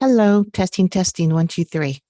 Hello, testing, 1, 2, 3.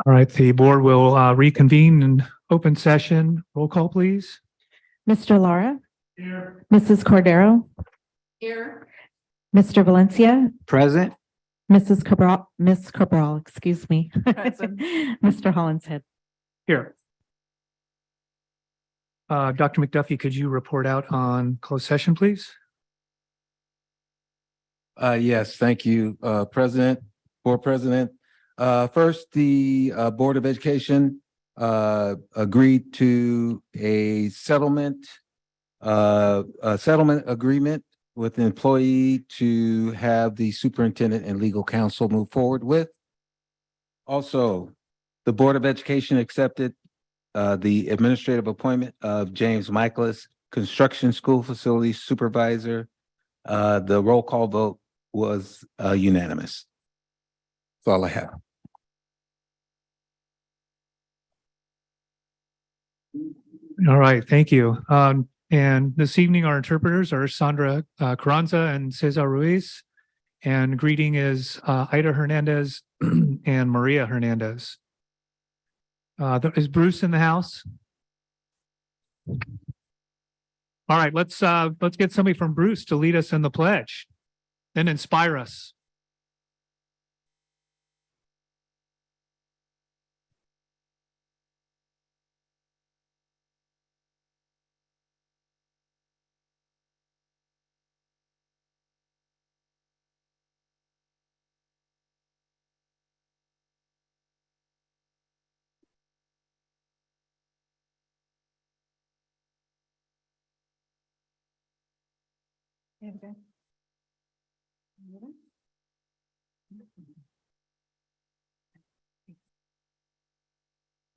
All right, the board will reconvene in open session. Roll call, please. Mr. Lara, Here. Mrs. Cordero, Here. Mr. Valencia, Present. Mrs. Cabral, Miss Cabral, excuse me. Present. Mr. Hollinshead. Here. Dr. McDuffie, could you report out on closed session, please? Yes, thank you, Board President. First, the Board of Education agreed to a settlement agreement with the employee to have the superintendent and legal counsel move forward with. Also, the Board of Education accepted the administrative appointment of James Michaelis, Construction School Facility Supervisor. The roll call vote was unanimous. That's all I have. All right, thank you. And this evening, our interpreters are Sandra Carranza and Cesar Ruiz. And greeting is Ida Hernandez and Maria Hernandez. Is Bruce in the house? All right, let's get somebody from Bruce to lead us in the pledge and inspire us.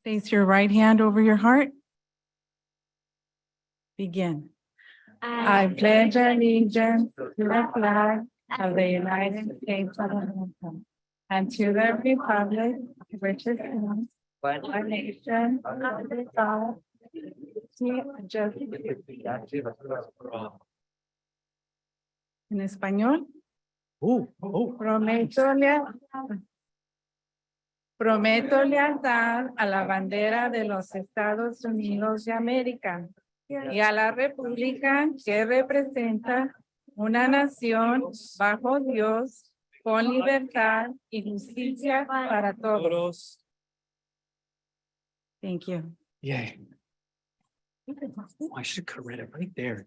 Place your right hand over your heart. Begin. I pledge allegiance to the flag of the United States of America and to the republic which is one nation under God, justice. En español. Prometo lealtad a la bandera de los Estados Unidos de América y a la república que representa una nación bajo Dios, con libertad y justicia para todos. Thank you. Yay. Oh, I should have read it right there.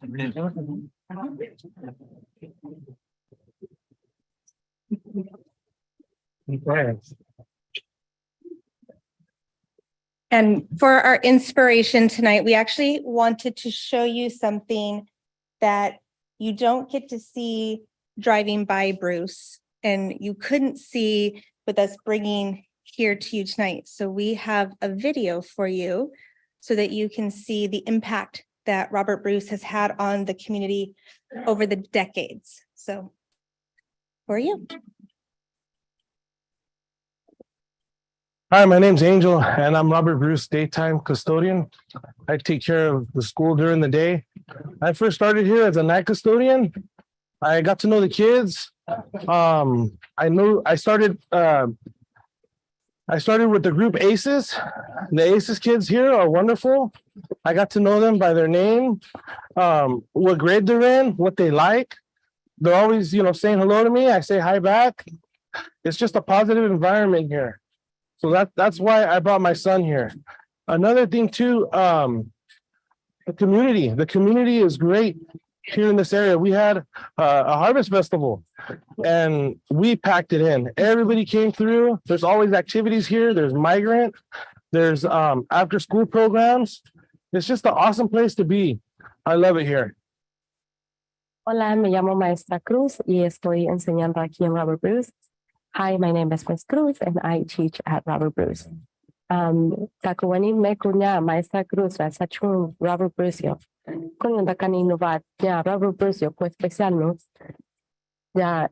Okay. And for our inspiration tonight, we actually wanted to show you something that you don't get to see driving by Bruce, and you couldn't see with us bringing here to you tonight. So we have a video for you so that you can see the impact that Robert Bruce has had on the community over the decades. So for you. Hi, my name's Angel and I'm Robert Bruce, daytime custodian. I take care of the school during the day. I first started here as a night custodian. I got to know the kids. I started with the group ACEs. The ACEs kids here are wonderful. I got to know them by their name, what grade they're in, what they like. They're always, saying hello to me. I say hi back. It's just a positive environment here. So that's why I brought my son here. Another thing too, the community. The community is great here in this area. We had a harvest festival and we packed it in. Everybody came through. There's always activities here. There's migrant. There's after school programs. It's just an awesome place to be. I love it here. Hola, me llamo Maestra Cruz y estoy enseñando aquí en Robert Bruce. Hi, my name is Ms. Cruz and I teach at Robert Bruce. Takuwani me kunya Maestra Cruz sa chung Robert Bruce yo. Kung yung kanino ba ya Robert Bruce yo ko special no. Ya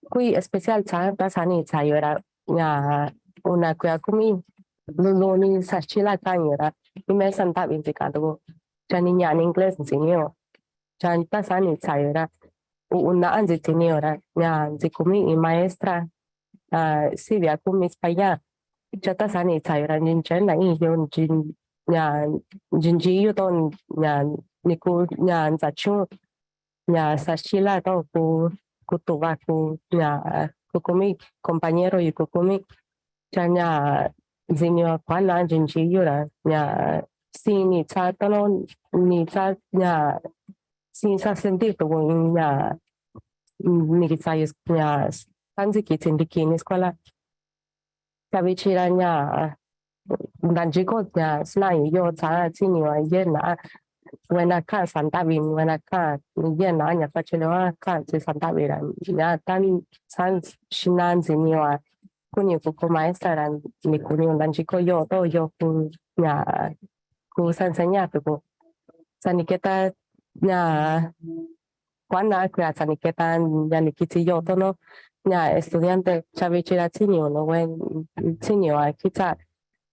kui special sa sani sa yora ya una kuya kumi luloni sa chila kanyora. Ime santa bintikado. Jani nya en inglés enseño. Jan pasani sa yora. Una anzi teniora ya zikumi y maestra Silvia kumi spaya. Chata sani tsayura jinchen na iyo jinji don niku zachu sashila don kutuwa kukumi compañero y kukumi chanya zinyo kwana jinji yura si ni tsatono ni tsa si sa sentido ni kisayos kanzi kitindiki ni escuela Kavichiranya Danjiko Snai Yo Tara Tinio Yena when I can't Santavin when I can't Yena Anya Pachinoa can't say Santavira Tan Sans Shinans in your Kunikuko Maester and Nikuni Danjiko Yo to Yo Ku Sansanya people Saniketa Kwana Saniketa and Yanikiti Yotono estudiante chavichira tinio no wen tinio kita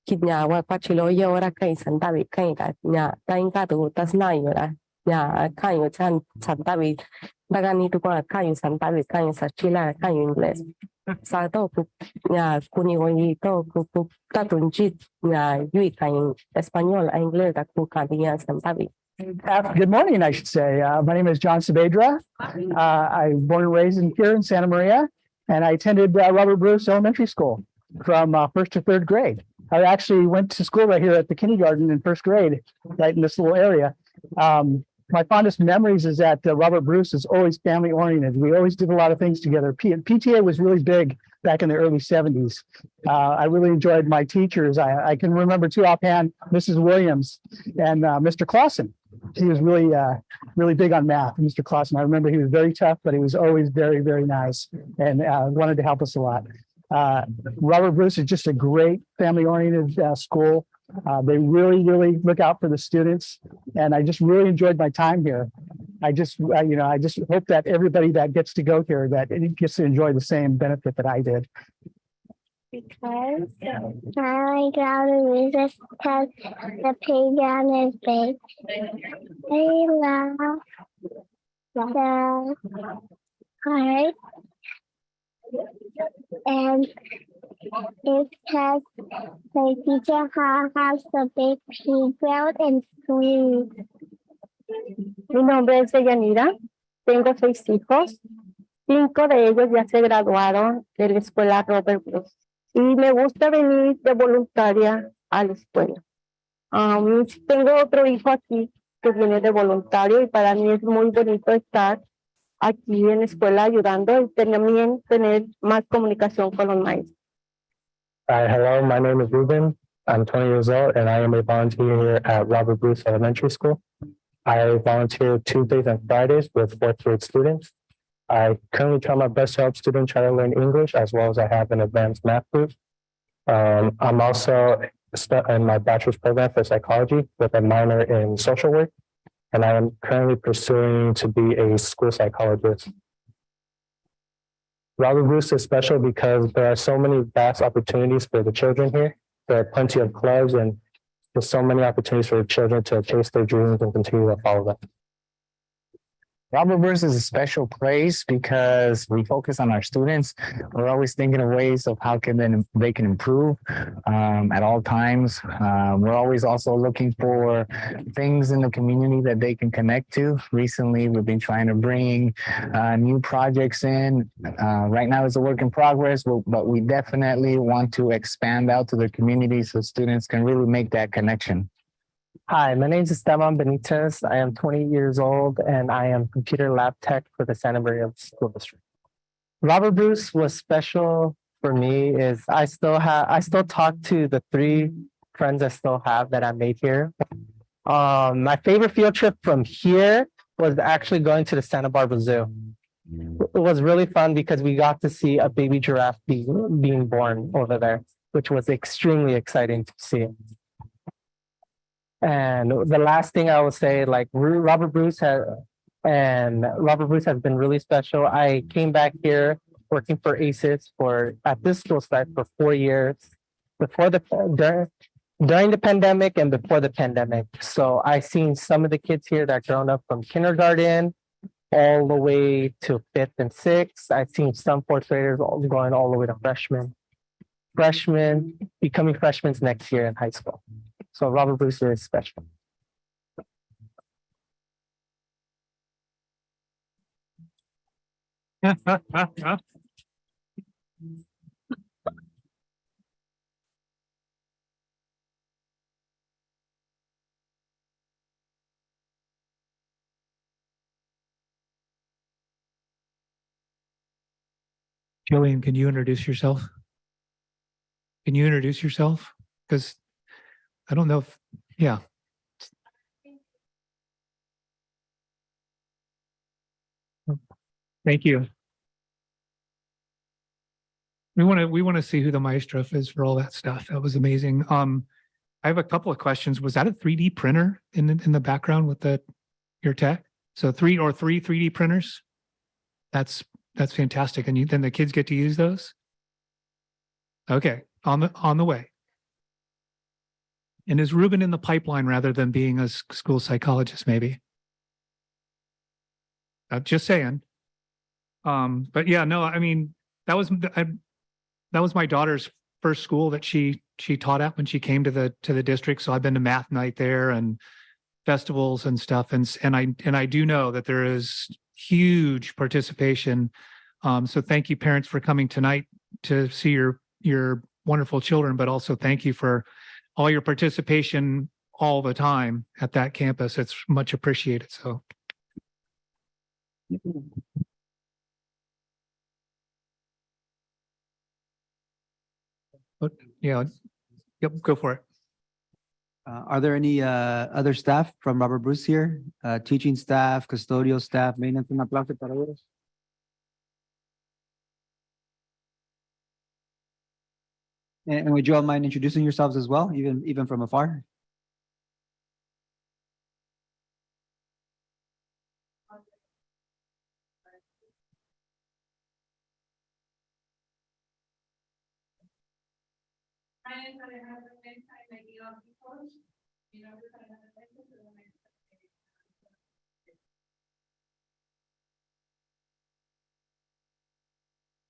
kidnya wa pachilo yo ora kai santavi kai da nya tainga tu tasna yora nya kai yo chan santavi dagani tu kwa kai santavi kai sa chila kai inglés sa to ku nya kuni woni to ku tatunji nya yui kai español a inglés da ku kandia santavi. Good morning, I should say. My name is John Saavedra. I was born and raised here in Santa Maria, and I attended Robert Bruce Elementary School from first to third grade. I actually went to school right here at the kindergarten in first grade, right in this little area. My fondest memories is that Robert Bruce is always family oriented. We always did a lot of things together. PTA was really big back in the early 70s. I really enjoyed my teachers. I can remember two offhand, Mrs. Williams and Mr. Clausen. He was really big on math, Mr. Clausen. I remember he was very tough, but he was always very, very nice and wanted to help us a lot. Robert Bruce is just a great family-oriented school. They really look out for the students, and I just really enjoyed my time here. I just hope that everybody that gets to go here that it gets to enjoy the same benefit that I did. Because I like Robert Bruce because the playground is big. I love the park And it's because my teacher has a big playground and swing. Mi nombre es Deyanira. Tengo 6 hijos. 5 de ellos ya se graduaron de la escuela Robert Bruce. Y me gusta venir de voluntaria a la escuela. Tengo otro hijo aquí que viene de voluntario y para mí es muy bonito estar aquí en la escuela ayudando y también tener más comunicación con los maestros. Hi, hello, my name is Ruben. I'm 20 years old and I am a volunteer here at Robert Bruce Elementary School. I volunteer Tuesdays and Fridays with 4th grade students. I currently try my best to help students try to learn English as well as I have an advanced math group. I'm also in my bachelor's program for psychology with a minor in social work. And I am currently pursuing to be a school psychologist. Robert Bruce is special because there are so many vast opportunities for the children here. There are plenty of clubs and there's so many opportunities for the children to chase their dreams and continue to follow them. Robert Bruce is a special place because we focus on our students. We're always thinking of ways of how they can improve at all times. We're always also looking for things in the community that they can connect to. Recently, we've been trying to bring new projects in. Right now, it's a work in progress, but we definitely want to expand out to the community so students can really make that connection. Hi, my name is Esteban Benitez. I am 20 years old and I am computer lab tech for the Santa Maria School District. Robert Bruce was special for me is I still talk to the 3 friends I still have that I made here. My favorite field trip from here was actually going to the Santa Barbara Zoo. It was really fun because we got to see a baby giraffe being born over there, which was extremely exciting to see. And the last thing I would say, like Robert Bruce has been really special. I came back here working for ACES at this school site for 4 years during the pandemic and before the pandemic. So I've seen some of the kids here that grown up from kindergarten all the way to 5th and 6th. I've seen some 4th graders going all the way to freshmen becoming freshmen next year in high school. So Robert Bruce is special. Jillian, can you introduce yourself? Can you introduce yourself? Because I don't know if, yeah. Thank you. We want to see who the maestro is for all that stuff. That was amazing. I have a couple of questions. Was that a 3D printer in the background with your tech? So 3 3D printers? That's fantastic. And then the kids get to use those? Okay, on the way. And is Ruben in the pipeline rather than being a school psychologist, maybe? Just saying. But yeah, no, I mean, that was my daughter's first school that she taught at when she came to the district. So I've been to math night there and festivals and stuff. And I do know that there is huge participation. So thank you, parents, for coming tonight to see your wonderful children, but also thank you for all your participation all the time at that campus. It's much appreciated. So. But yeah, yep, go for it. Are there any other staff from Robert Bruce here? Teaching staff, custodial staff, maintenance, un aplauso para ellos. And would you all mind introducing yourselves as well, even from afar?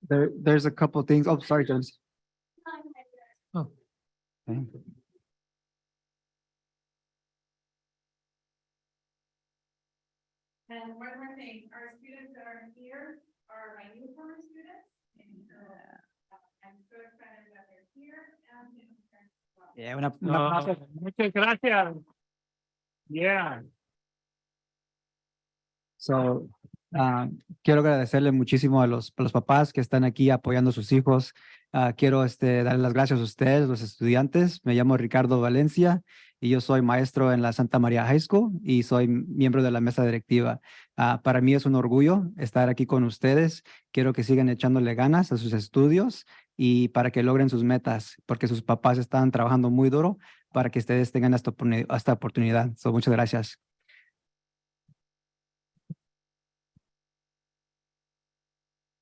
There's a couple things. Oh, sorry, James. Oh. Okay. And one more thing, our students that are here are my newcomer students. And I'm so excited that they're here and. Yeah, Muchas gracias. Yeah. So, quiero agradecerle muchísimo a los papás que están aquí apoyando a sus hijos. Quiero darle las gracias a ustedes, los estudiantes. Me llamo Ricardo Valencia y yo soy maestro en la Santa María High School y soy miembro de la mesa directiva. Para mí es un orgullo estar aquí con ustedes. Quiero que sigan echándole ganas a sus estudios y para que logren sus metas, porque sus papás están trabajando muy duro para que ustedes tengan esta oportunidad. So, muchas gracias.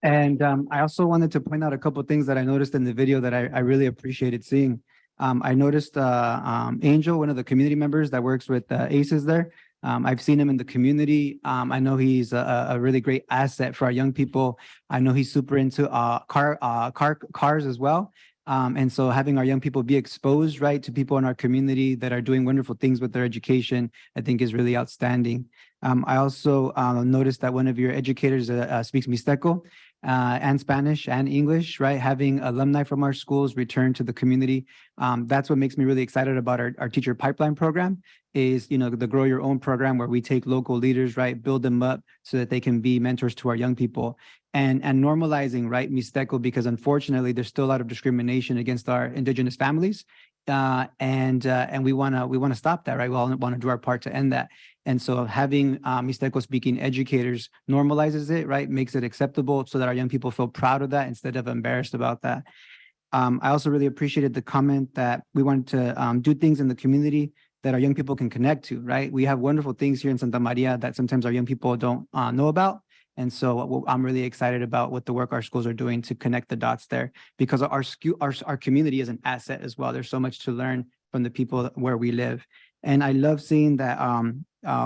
And I also wanted to point out a couple of things that I noticed in the video that I really appreciated seeing. I noticed Angel, one of the community members that works with ACES there. I've seen him in the community. I know he's a really great asset for our young people. I know he's super into cars as well. And so having our young people be exposed, right, to people in our community that are doing wonderful things with their education, I think is really outstanding. I also noticed that one of your educators speaks Mixteco and Spanish and English, right? Having alumni from our schools return to the community. That's what makes me really excited about our teacher pipeline program is, you know, the Grow Your Own program where we take local leaders, right, build them up so that they can be mentors to our young people. And normalizing, right, Mixteco, because unfortunately there's still a lot of discrimination against our indigenous families. And we want to stop that, right? We all want to do our part to end that. And so having Mixteco speaking educators normalizes it, right? Makes it acceptable so that our young people feel proud of that instead of embarrassed about that. I also really appreciated the comment that we wanted to do things in the community that our young people can connect to, right? We have wonderful things here in Santa Maria that sometimes our young people don't know about. And so I'm really excited about what the work our schools are doing to connect the dots there, because our community is an asset as well. There's so much to learn from the people where we live. And I love seeing that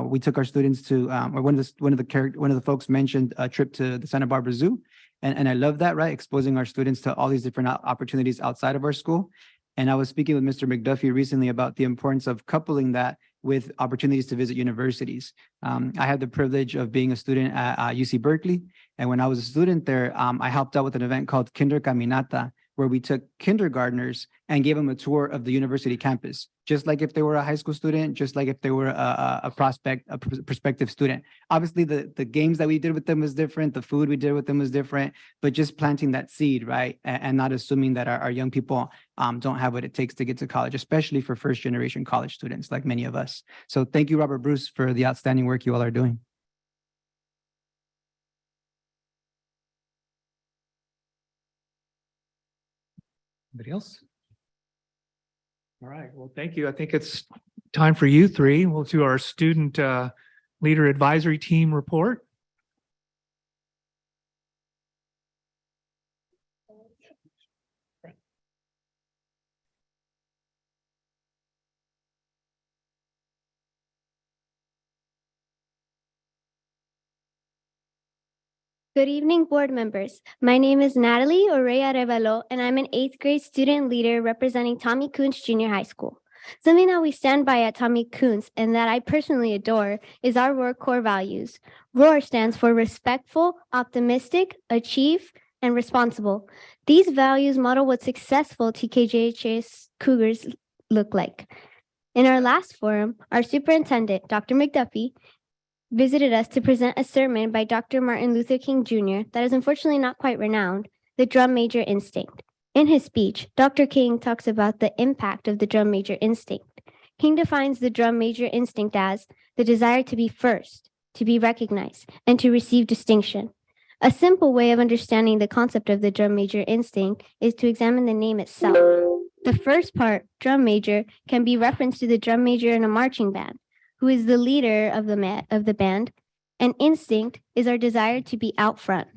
we took our students to, or one of the folks mentioned a trip to the Santa Barbara Zoo. And I love that, right? Exposing our students to all these different opportunities outside of our school. And I was speaking with Mr. McDuffie recently about the importance of coupling that with opportunities to visit universities. I had the privilege of being a student at UC Berkeley. And when I was a student there, I helped out with an event called Kinder Caminata, where we took kindergartners and gave them a tour of the university campus, just like if they were a high school student, just like if they were a prospective student. Obviously, the games that we did with them was different, the food we did with them was different, but just planting that seed, right? And not assuming that our young people don't have what it takes to get to college, especially for first-generation college students like many of us. So thank you, Robert Bruce, for the outstanding work you all are doing. Anybody else? All right, well, thank you. I think it's time for you three. We'll do our student leader advisory team report. Good evening, board members. My name is Natalie Orea Revelo, and I'm an 8th grade student leader representing Tommy Kuntz Junior High School. Something that we stand by at Tommy Kuntz and that I personally adore is our ROAR core values. ROAR stands for respectful, optimistic, achieve, and responsible. These values model what successful TKJHS Cougars look like. In our last forum, our superintendent, Dr. McDuffie, visited us to present a sermon by Dr. Martin Luther King Jr. that is unfortunately not quite renowned, The Drum Major Instinct. In his speech, Dr. King talks about the impact of the drum major instinct. King defines the drum major instinct as the desire to be first, to be recognized, and to receive distinction. A simple way of understanding the concept of the drum major instinct is to examine the name itself. The first part, drum major, can be referenced to the drum major in a marching band, who is the leader of the band, and instinct is our desire to be out front.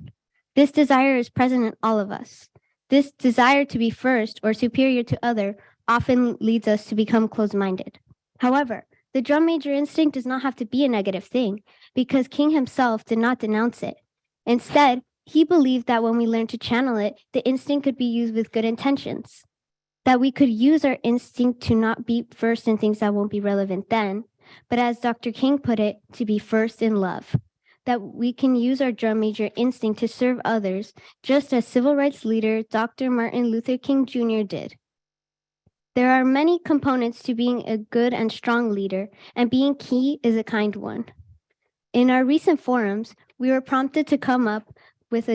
This desire is present in all of us. This desire to be first or superior to other often leads us to become closed-minded. However, the drum major instinct does not have to be a negative thing because King himself did not denounce it. Instead, He believed that when we learned to channel it, the instinct could be used with good intentions, that we could use our instinct to not be first in things that won't be relevant then, but as Dr. King put it, to be first in love, that we can use our drum major instinct to serve others, just as civil rights leader Dr. Martin Luther King Jr. did. There are many components to being a good and strong leader, and being key is a kind one. In our recent forums, we were prompted to come up with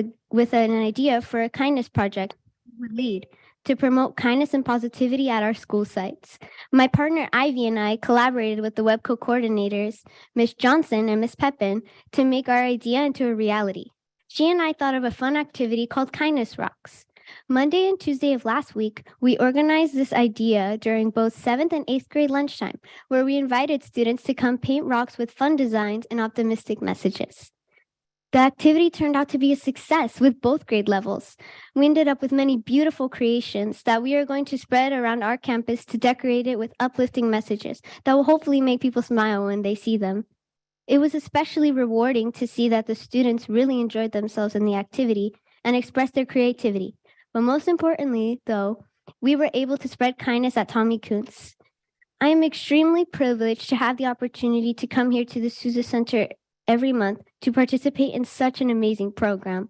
an idea for a kindness project we would lead to promote kindness and positivity at our school sites. My partner Ivy and I collaborated with the web co-coordinators, Ms. Johnson and Ms. Pepin, to make our idea into a reality. She and I thought of a fun activity called Kindness Rocks. Monday and Tuesday of last week, we organized this idea during both 7th and 8th grade lunchtime, where we invited students to come paint rocks with fun designs and optimistic messages. The activity turned out to be a success with both grade levels. We ended up with many beautiful creations that we are going to spread around our campus to decorate it with uplifting messages that will hopefully make people smile when they see them. It was especially rewarding to see that the students really enjoyed themselves in the activity and expressed their creativity. But most importantly, though, we were able to spread kindness at Tommy Kuntz. I am extremely privileged to have the opportunity to come here to the Sousa Center every month to participate in such an amazing program.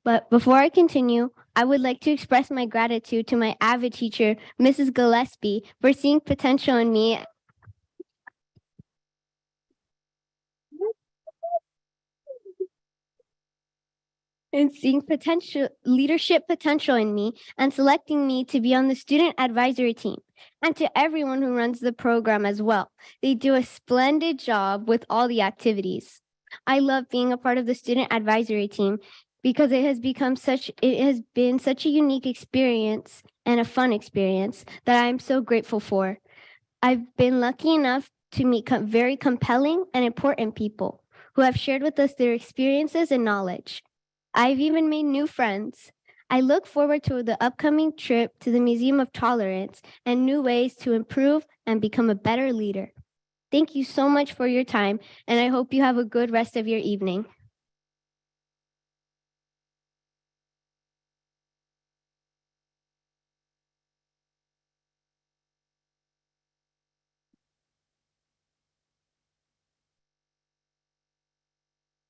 But before I continue, I would like to express my gratitude to my avid teacher, Mrs. Gillespie, for seeing potential in me leadership potential in me and selecting me to be on the student advisory team, and to everyone who runs the program as well. They do a splendid job with all the activities. I love being a part of the student advisory team because it has been such a unique experience and a fun experience that I'm so grateful for. I've been lucky enough to meet very compelling and important people who have shared with us their experiences and knowledge. I've even made new friends. I look forward to the upcoming trip to the Museum of Tolerance and new ways to improve and become a better leader. Thank you so much for your time, and I hope you have a good rest of your evening.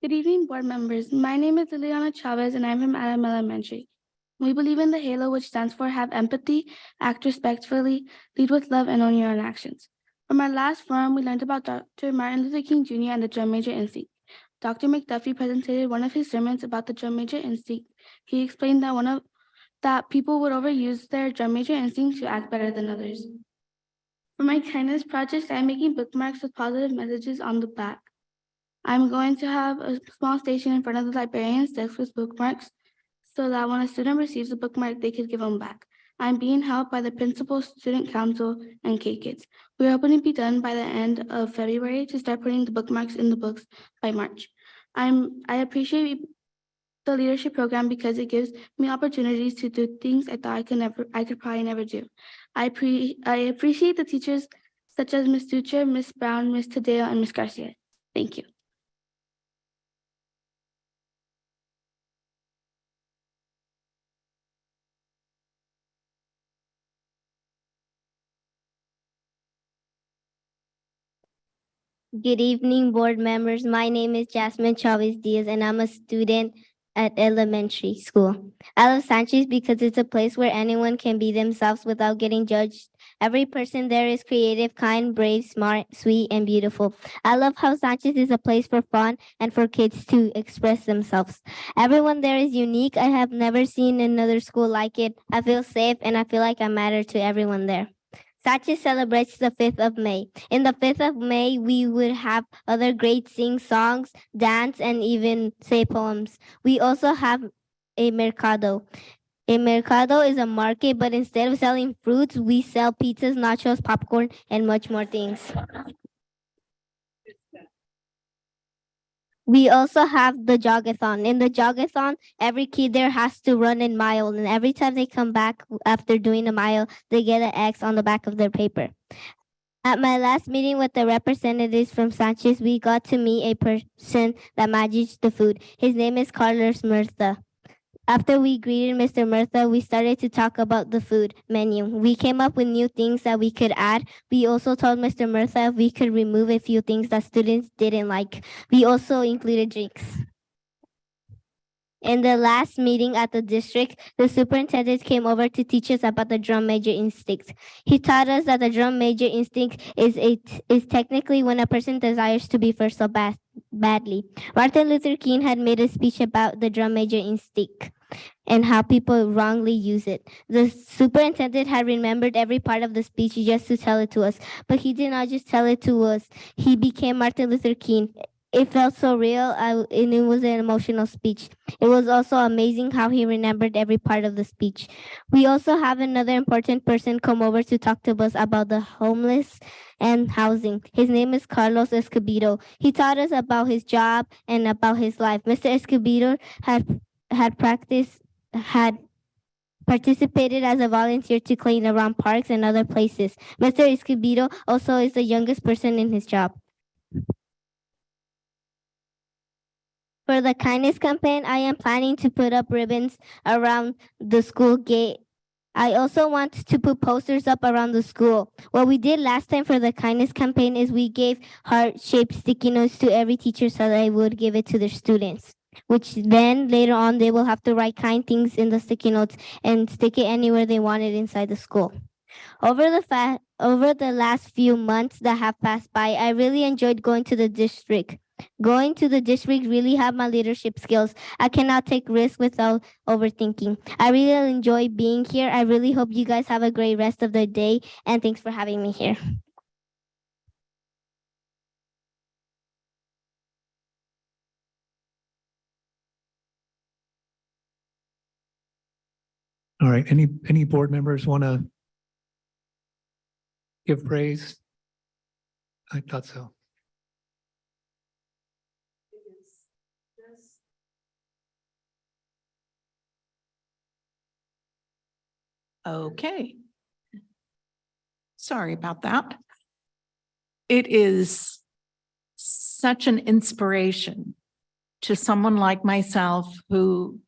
Good evening, board members. My name is Liliana Chavez, and I'm from Adam Elementary. We believe in the HALO, which stands for Have Empathy, Act Respectfully, Lead with Love, and Own Your Own Actions. From our last forum, we learned about Dr. Martin Luther King Jr. and the drum major instinct. Dr. McDuffie presented one of his sermons about the drum major instinct. He explained that people would overuse their drum major instinct to act better than others. For my kindness project, I'm making bookmarks with positive messages on the back. I'm going to have a small station in front of the librarian's desk with bookmarks so that when a student receives a bookmark, they could give them back. I'm being helped by the principal, student council, and K-Kids. We're hoping to be done by the end of February to start putting the bookmarks in the books by March. I appreciate the leadership program because it gives me opportunities to do things I thought I could probably never do. I appreciate the teachers such as Ms. Ducher, Ms. Brown, Ms. Tadeo, and Ms. Garcia. Thank you. Good evening, board members. My name is Jasmine Chavez Diaz, and I'm a student at elementary school. I love Sanchez because it's a place where anyone can be themselves without getting judged. Every person there is creative, kind, brave, smart, sweet, and beautiful. I love how Sanchez is a place for fun and for kids to express themselves. Everyone there is unique. I have never seen another school like it. I feel safe, and I feel like I matter to everyone there. Sanchez celebrates the 5th of May. In the 5th of May, we would have other grades sing songs, dance, and even say poems. We also have a mercado. A mercado is a market, but instead of selling fruits, we sell pizzas, nachos, popcorn, and much more things. We also have the jogathon. In the jogathon, every kid there has to run a mile, and every time they come back after doing a mile, they get an X on the back of their paper. At my last meeting with the representatives from Sanchez, we got to meet a person that manages the food. His name is Carlos Murtha. After we greeted Mr. Murtha, we started to talk about the food menu. We came up with new things that we could add. We also told Mr. Murtha if we could remove a few things that students didn't like. We also included drinks. In the last meeting at the district, the superintendent came over to teach us about the drum major instinct. He taught us that the drum major instinct is technically when a person desires to be first so badly. Martin Luther King had made a speech about the drum major instinct and how people wrongly use it. The superintendent had remembered every part of the speech just to tell it to us, but he did not just tell it to us. He became Martin Luther King. It felt so real, and it was an emotional speech. It was also amazing how he remembered every part of the speech. We also have another important person come over to talk to us about the homeless and housing. His name is Carlos Escobedo. He taught us about his job and about his life. Mr. Escobedo had participated as a volunteer to clean around parks and other places. Mr. Escobedo also is the youngest person in his job. For the kindness campaign, I am planning to put up ribbons around the school gate. I also want to put posters up around the school. What we did last time for the kindness campaign is we gave heart-shaped sticky notes to every teacher so they would give it to their students, which then later on they will have to write kind things in the sticky notes and stick it anywhere they want it inside the school. Over the last few months that have passed by, I really enjoyed going to the district. Going to the district really helped my leadership skills. I cannot take risks without overthinking. I really enjoy being here. I really hope you guys have a great rest of the day, and thanks for having me here. All right, any board members want to give praise? I thought so. Okay. Sorry about that. It is such an inspiration to someone like myself who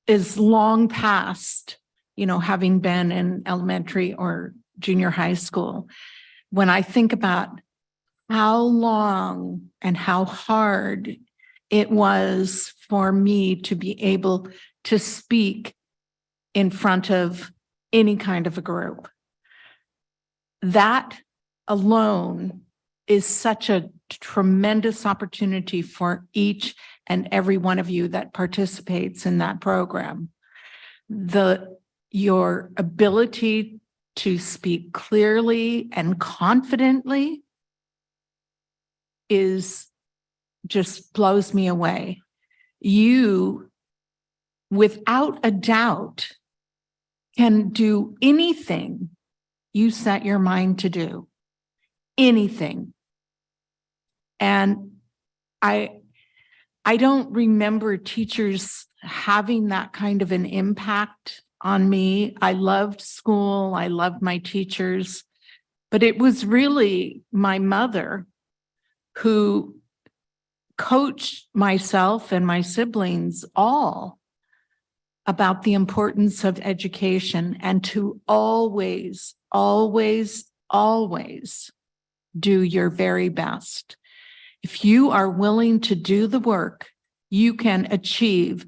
is long past, having been in elementary or junior high school. When I think about how long and how hard it was for me to be able to speak in front of any kind of a group. That alone is such a tremendous opportunity for each and every one of you that participates in that program. Your ability to speak clearly and confidently just blows me away. You, without a doubt, can do anything you set your mind to do. Anything. And I don't remember teachers having that kind of an impact on me. I loved school. I loved my teachers. But it was really my mother who coached myself and my siblings all about the importance of education and to always, always, always do your very best. If you are willing to do the work, you can achieve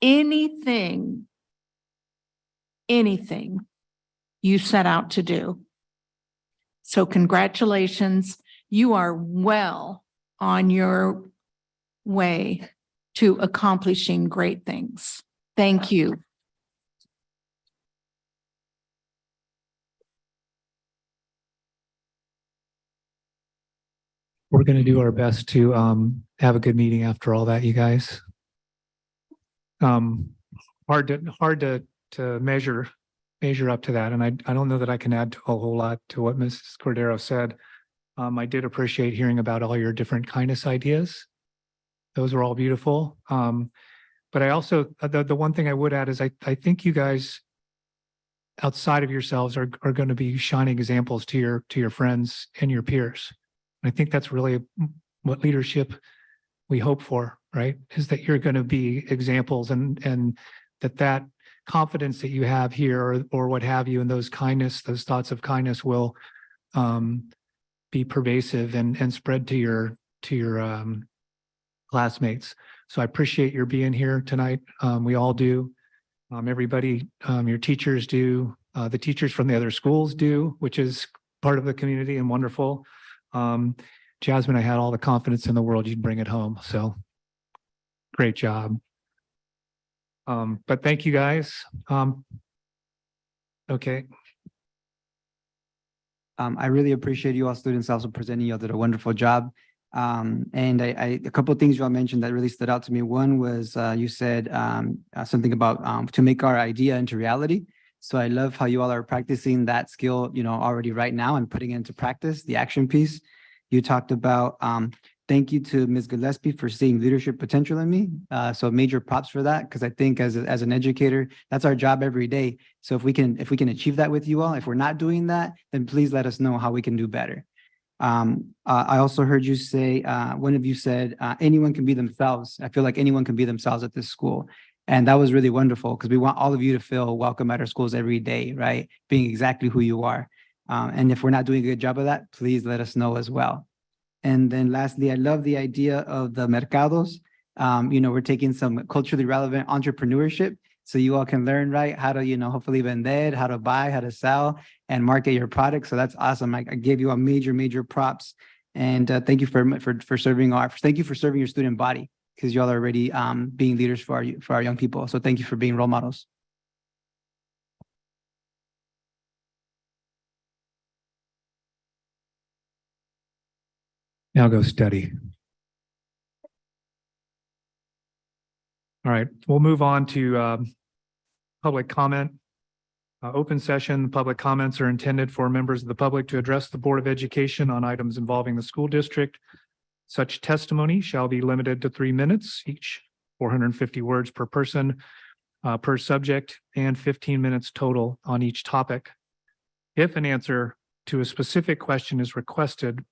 anything you set out to do. So congratulations, you are well on your way to accomplishing great things. Thank you. We're going to do our best to have a good meeting after all that, you guys. Hard to measure up to that, and I don't know that I can add a whole lot to what Mrs. Cordero said. I did appreciate hearing about all your different kindness ideas. Those were all beautiful. But I also, the one thing I would add is I think you guys outside of yourselves are going to be shining examples to your friends and your peers. And I think that's really what leadership we hope for, right? Is that you're going to be examples, and that confidence that you have here or what have you, and those thoughts of kindness will be pervasive and spread to your classmates. So I appreciate your being here tonight. We all do. Everybody, your teachers do. The teachers from the other schools do, which is part of the community and wonderful. Jasmine, I had all the confidence in the world you'd bring it home. So great job. But thank you guys. Okay. I really appreciate you all students also presenting. You all did a wonderful job. And a couple of things you all mentioned that really stood out to me. One was you said something about to make our idea into reality. So I love how you all are practicing that skill, already right now and putting it into practice, the action piece. You talked about thank you to Ms. Gillespie for seeing leadership potential in me. So major props for that, because I think as an educator, that's our job every day. So if we can achieve that with you all, if we're not doing that, then please let us know how we can do better. I also heard you say, one of you said, anyone can be themselves. I feel like anyone can be themselves at this school. And that was really wonderful, because we want all of you to feel welcome at our schools every day, right? Being exactly who you are. And if we're not doing a good job of that, please let us know as well. And then lastly, I love the idea of the mercados. We're taking some culturally relevant entrepreneurship, so you all can learn, right, how to, hopefully vender, how to buy, how to sell, and market your product. So that's awesome. I gave you a major props, and thank you for serving your student body, because you all are already being leaders for our young people. So thank you for being role models. Now go study. All right, we'll move on to public comment. Open session. Public comments are intended for members of the public to address the Board of Education on items involving the school district. Such testimony shall be limited to 3 minutes each, 450 words per person per subject, and 15 minutes total on each topic. If an answer to a specific question is requested,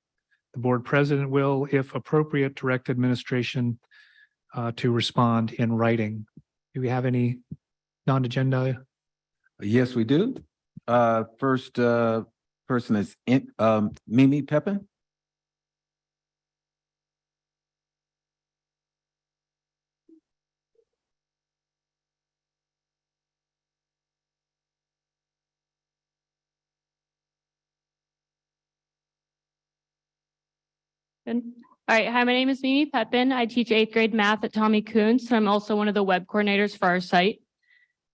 the board president will, if appropriate, direct administration to respond in writing. Do we have any non-agenda? Yes, we do. First person is Mimi Pepin. Good. All right. Hi, my name is Mimi Pepin. I teach 8th grade math at Tommy Kuntz, and I'm also one of the web coordinators for our site.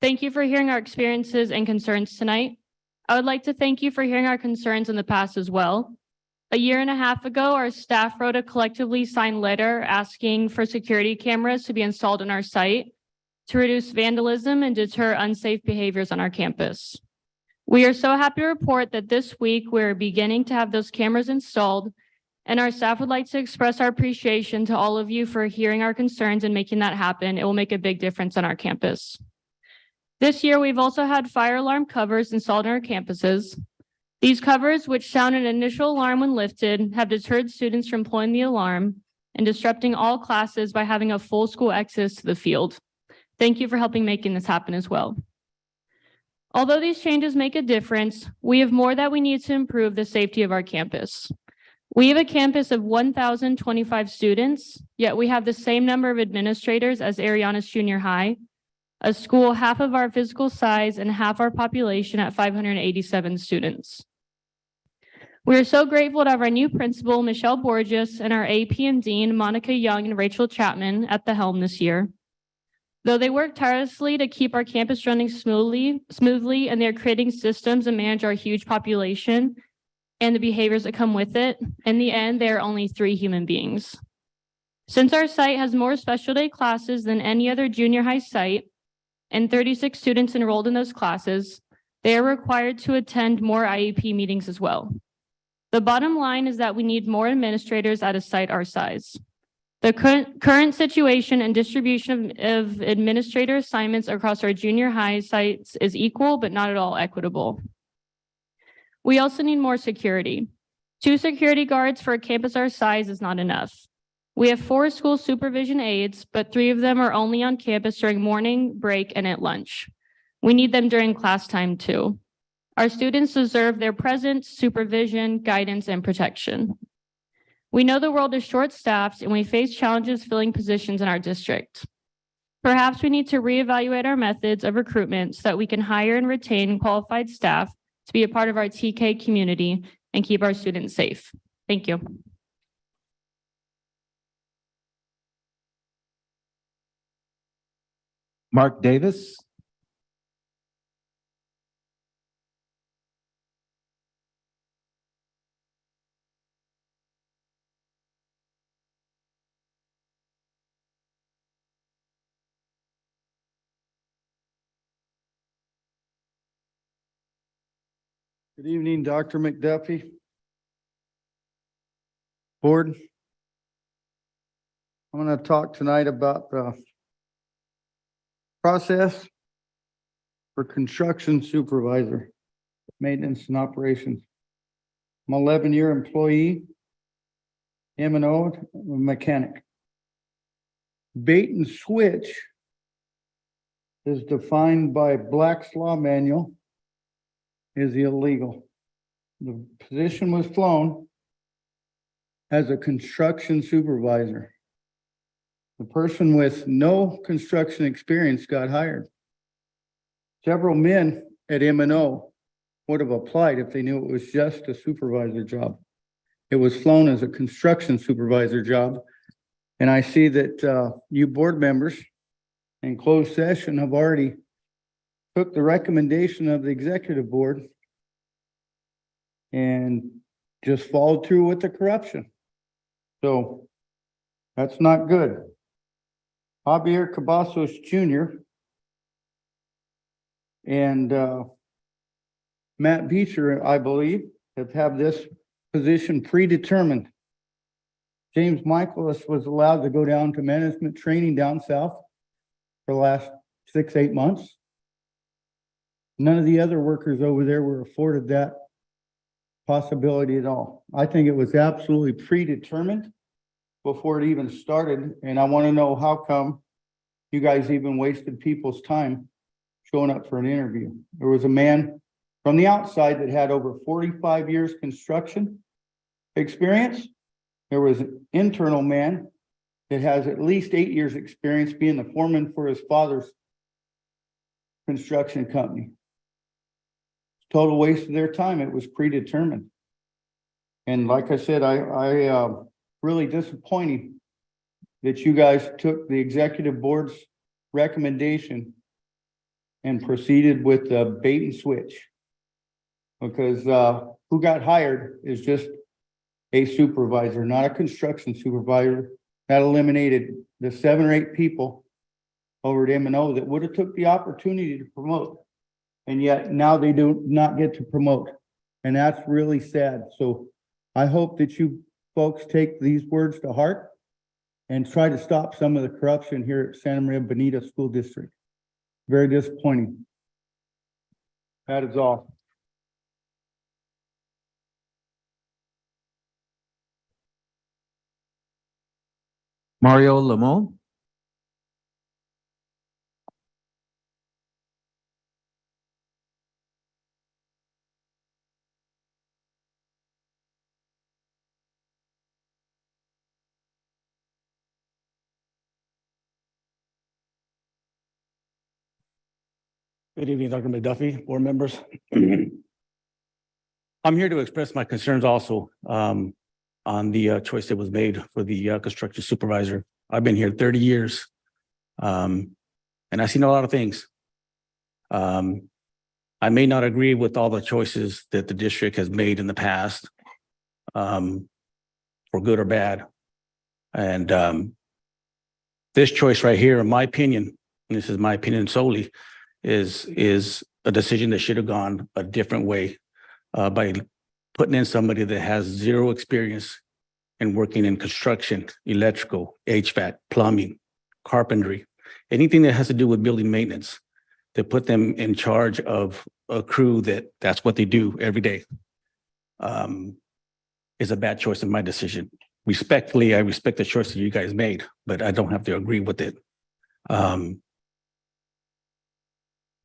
Thank you for hearing our experiences and concerns tonight. I would like to thank you for hearing our concerns in the past as well. A year and a half ago, our staff wrote a collectively signed letter asking for security cameras to be installed on our site to reduce vandalism and deter unsafe behaviors on our campus. We are so happy to report that this week we're beginning to have those cameras installed, and our staff would like to express our appreciation to all of you for hearing our concerns and making that happen. It will make a big difference on our campus. This year, we've also had fire alarm covers installed on our campuses. These covers, which sound an initial alarm when lifted, have deterred students from pulling the alarm and disrupting all classes by having a full school access to the field. Thank you for helping making this happen as well. Although these changes make a difference, we have more that we need to improve the safety of our campus. We have a campus of 1,025 students, yet we have the same number of administrators as Arianas Junior High, a school half of our physical size and half our population at 587 students. We are so grateful to have our new principal, Michelle Borges, and our AP and Dean, Monica Young and Rachel Chapman, at the helm this year. Though they work tirelessly to keep our campus running smoothly, and they're creating systems and manage our huge population and the behaviors that come with it, in the end, they are only 3 human beings. Since our site has more special day classes than any other junior high site, and 36 students enrolled in those classes, they are required to attend more IEP meetings as well. The bottom line is that we need more administrators at a site our size. The current situation and distribution of administrator assignments across our junior high sites is equal, but not at all equitable. We also need more security. 2 security guards for a campus our size is not enough. We have 4 school supervision aides, but 3 of them are only on campus during morning, break, and at lunch. We need them during class time too. Our students deserve their presence, supervision, guidance, and protection. We know the world is short-staffed and we face challenges filling positions in our district. Perhaps we need to reevaluate our methods of recruitment so that we can hire and retain qualified staff to be a part of our TK community and keep our students safe. Thank you. Mark Davis. Good evening, Dr. McDuffie. Board. I'm going to talk tonight about the process for construction supervisor, maintenance and operations. I'm an 11-year employee, M&O mechanic. Bait and switch is defined by Black's Law Manual is illegal. The position was flown as a construction supervisor. The person with no construction experience got hired. Several men at M&O would have applied if they knew it was just a supervisor job. It was flown as a construction supervisor job. And I see that you board members in closed session have already took the recommendation of the executive board and just followed through with the corruption. So that's not good. Javier Cavazos Jr. and Matt Beecher, I believe, have this position predetermined. James Michaelis was allowed to go down to management training down south for the last 6-8 months. None of the other workers over there were afforded that possibility at all. I think it was absolutely predetermined before it even started. And I want to know how come you guys even wasted people's time showing up for an interview. There was a man from the outside that had over 45 years construction experience. There was an internal man that has at least 8 years experience being the foreman for his father's construction company. Total waste of their time. It was predetermined. And like I said, I really disappointing that you guys took the executive board's recommendation and proceeded with the bait and switch. Because who got hired is just a supervisor, not a construction supervisor. That eliminated the 7 or 8 people over at M&O that would have took the opportunity to promote. And yet now they do not get to promote. And that's really sad. So I hope that you folks take these words to heart and try to stop some of the corruption here at Santa Maria Bonita School District. Very disappointing. That is all. Mario Lamone. Good evening, Dr. McDuffie, board members. I'm here to express my concerns also on the choice that was made for the construction supervisor. I've been here 30 years and I've seen a lot of things. I may not agree with all the choices that the district has made in the past for good or bad. And this choice right here, in my opinion, and this is my opinion solely, is a decision that should have gone a different way by putting in somebody that has 0 experience and working in construction, electrical, HVAC, plumbing, carpentry, anything that has to do with building maintenance, to put them in charge of a crew that's what they do every day, is a bad choice in my decision. Respectfully, I respect the choice that you guys made, but I don't have to agree with it.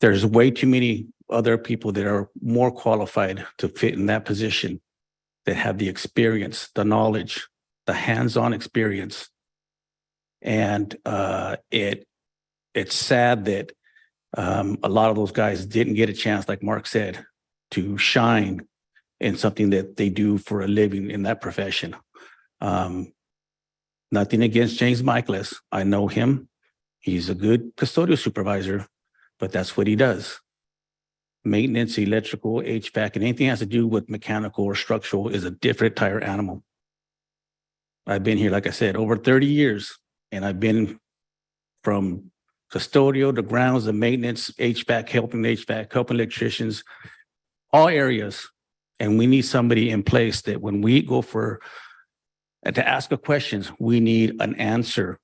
There's way too many other people that are more qualified to fit in that position, that have the experience, the knowledge, the hands-on experience. And it's sad that a lot of those guys didn't get a chance, like Mark said, to shine in something that they do for a living in that profession. Nothing against James Michaelis. I know him. He's a good custodial supervisor, but that's what he does. Maintenance, electrical, HVAC, and anything that has to do with mechanical or structural is a different type of animal. I've been here, like I said, over 30 years, and I've been from custodial, the grounds, the maintenance, HVAC, helping electricians, all areas. And we need somebody in place that when we go to ask a question, we need an answer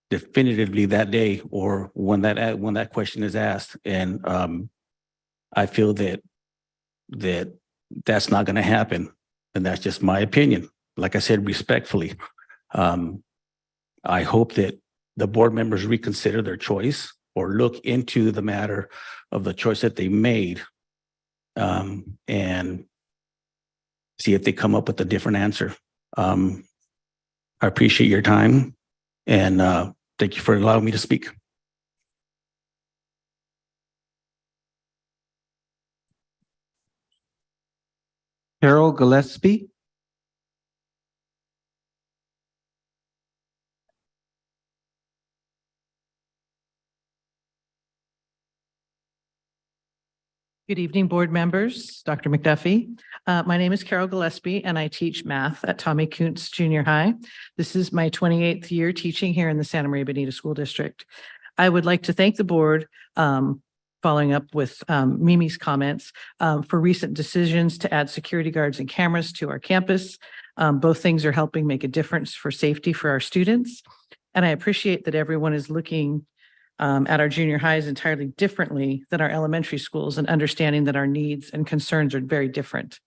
definitively that day or when that question is asked. And I feel that's not going to happen. And that's just my opinion. Like I said, respectfully, I hope that the board members reconsider their choice or look into the matter of the choice that they made, and see if they come up with a different answer. I appreciate your time, and thank you for allowing me to speak. Carol Gillespie. Good evening, board members, Dr. McDuffie. My name is Carol Gillespie, and I teach math at Tommy Kuntz Junior High. This is my 28th year teaching here in the Santa Maria Bonita School District. I would like to thank the board, following up with Mimi's comments, for recent decisions to add security guards and cameras to our campus. Both things are helping make a difference for safety for our students. And I appreciate that everyone is looking at our junior highs entirely differently than our elementary schools, and understanding that our needs and concerns are very different.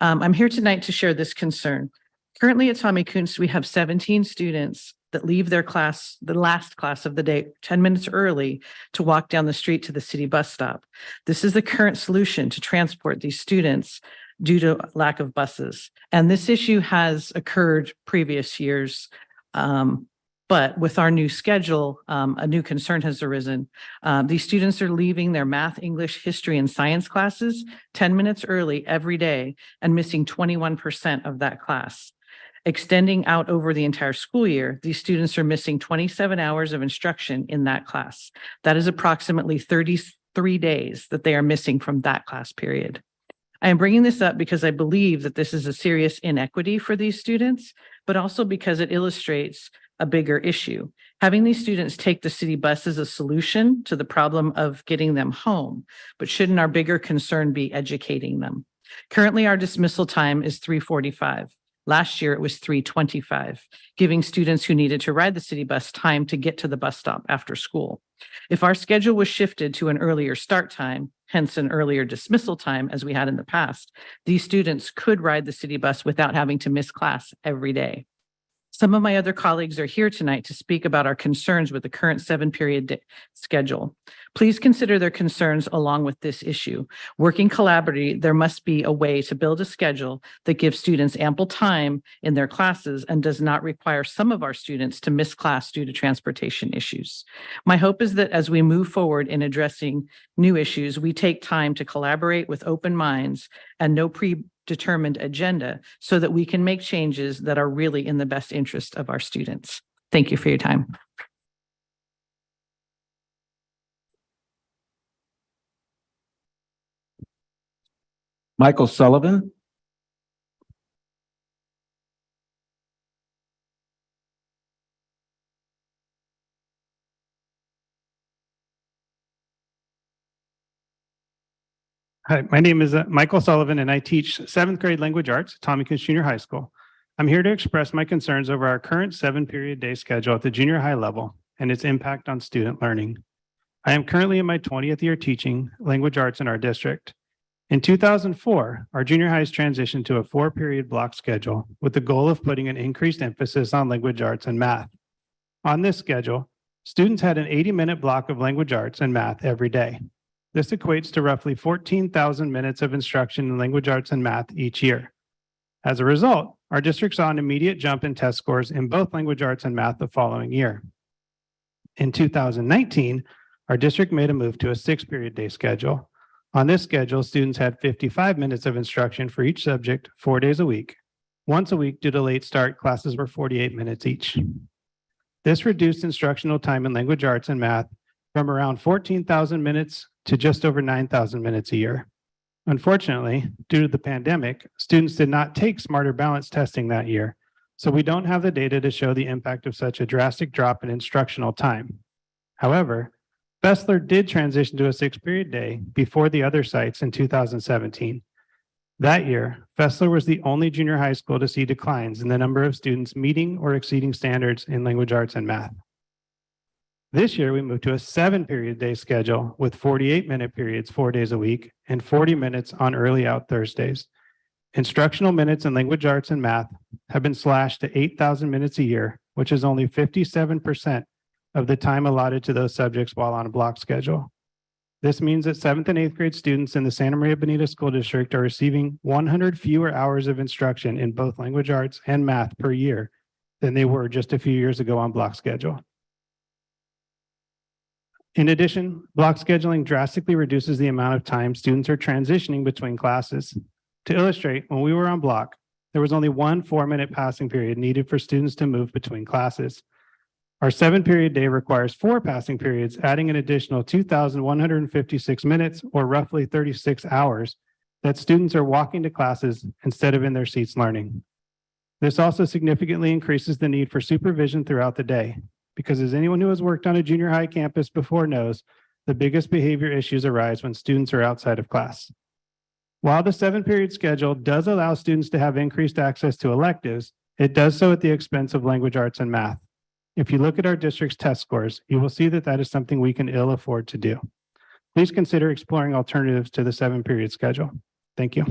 I'm here tonight to share this concern. Currently at Tommy Kuntz, we have 17 students that leave their class, the last class of the day, 10 minutes early to walk down the street to the city bus stop. This is the current solution to transport these students due to lack of buses. And this issue has occurred previous years. But with our new schedule, a new concern has arisen. These students are leaving their math, English, history, and science classes 10 minutes early every day and missing 21% of that class. Extending out over the entire school year, these students are missing 27 hours of instruction in that class. That is approximately 33 days that they are missing from that class period. I am bringing this up because I believe that this is a serious inequity for these students, but also because it illustrates a bigger issue. Having these students take the city bus is a solution to the problem of getting them home, but shouldn't our bigger concern be educating them? Currently, our dismissal time is 3:45. Last year, it was 3:25, giving students who needed to ride the city bus time to get to the bus stop after school. If our schedule was shifted to an earlier start time, hence an earlier dismissal time as we had in the past, these students could ride the city bus without having to miss class every day. Some of my other colleagues are here tonight to speak about our concerns with the current 7-period schedule. Please consider their concerns along with this issue. Working collaboratively, there must be a way to build a schedule that gives students ample time in their classes and does not require some of our students to miss class due to transportation issues. My hope is that as we move forward in addressing new issues, we take time to collaborate with open minds and no predetermined agenda so that we can make changes that are really in the best interest of our students. Thank you for your time. Michael Sullivan. Hi, my name is Michael Sullivan, and I teach 7th grade language arts at Tommy Kuntz Junior High School. I'm here to express my concerns over our current 7-period day schedule at the junior high level and its impact on student learning. I am currently in my 20th year teaching language arts in our district. In 2004, our junior highs transitioned to a 4-period block schedule with the goal of putting an increased emphasis on language arts and math. On this schedule, students had an 80-minute block of language arts and math every day. This equates to roughly 14,000 minutes of instruction in language arts and math each year. As a result, our district saw an immediate jump in test scores in both language arts and math the following year. In 2019, our district made a move to a 6-period day schedule. On this schedule, students had 55 minutes of instruction for each subject 4 days a week. Once a week, due to late start, classes were 48 minutes each. This reduced instructional time in language arts and math from around 14,000 minutes to just over 9,000 minutes a year. Unfortunately, due to the pandemic, students did not take Smarter Balance testing that year, so we don't have the data to show the impact of such a drastic drop in instructional time. However, Fessler did transition to a 6-period day before the other sites in 2017. That year, Fessler was the only junior high school to see declines in the number of students meeting or exceeding standards in language arts and math. This year, we moved to a 7-period day schedule with 48-minute periods 4 days a week and 40 minutes on early out Thursdays. Instructional minutes in language arts and math have been slashed to 8,000 minutes a year, which is only 57% of the time allotted to those subjects while on a block schedule. This means that 7th and 8th grade students in the Santa Maria Bonita School District are receiving 100 fewer hours of instruction in both language arts and math per year than they were just a few years ago on block schedule. In addition, block scheduling drastically reduces the amount of time students are transitioning between classes. To illustrate, when we were on block, there was only one 4-minute passing period needed for students to move between classes. Our 7-period day requires 4 passing periods, adding an additional 2,156 minutes, or roughly 36 hours, that students are walking to classes instead of in their seats learning. This also significantly increases the need for supervision throughout the day, because as anyone who has worked on a junior high campus before knows, the biggest behavior issues arise when students are outside of class. While the 7-period schedule does allow students to have increased access to electives, it does so at the expense of language arts and math. If you look at our district's test scores, you will see that that is something we can ill afford to do. Please consider exploring alternatives to the 7-period schedule. Thank you.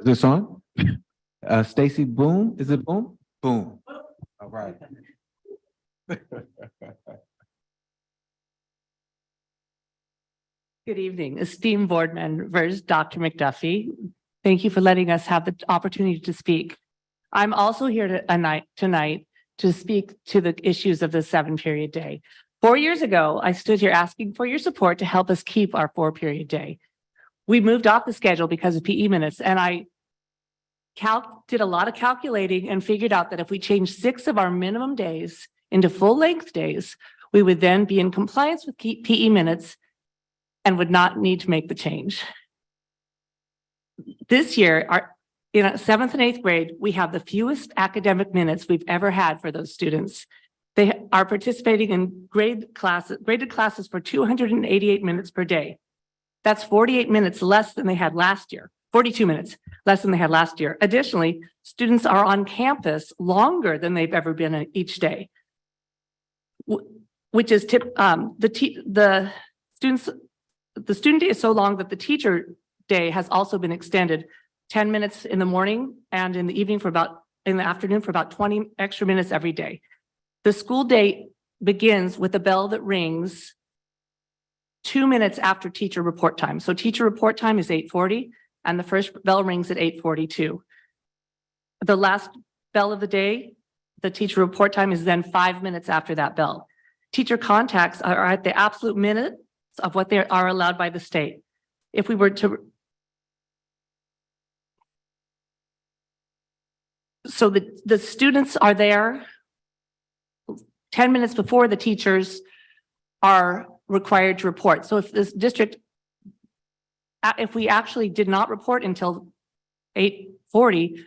Is this on? Stacy Boom, is it Boom? Boom. All right. Good evening, esteemed board members, Dr. McDuffie. Thank you for letting us have the opportunity to speak. I'm also here tonight to speak to the issues of the 7-period day. 4 years ago, I stood here asking for your support to help us keep our 4-period day. We moved off the schedule because of PE minutes, and I did a lot of calculating and figured out that if we changed 6 of our minimum days into full-length days, we would then be in compliance with PE minutes and would not need to make the change. This year, in 7th and 8th grade, we have the fewest academic minutes we've ever had for those students. They are participating in graded classes for 288 minutes per day. That's 48 minutes less than they had last year, 42 minutes less than they had last year. Additionally, students are on campus longer than they've ever been each day, which is the student day is so long that the teacher day has also been extended 10 minutes in the morning and in the evening in the afternoon for about 20 extra minutes every day. The school day begins with a bell that rings 2 minutes after teacher report time. So teacher report time is 8:40 and the first bell rings at 8:42. The last bell of the day, the teacher report time is then 5 minutes after that bell. Teacher contacts are at the absolute minutes of what they are allowed by the state. If we were to, so the students are there 10 minutes before the teachers are required to report. So if this district, if we actually did not report until 8:40,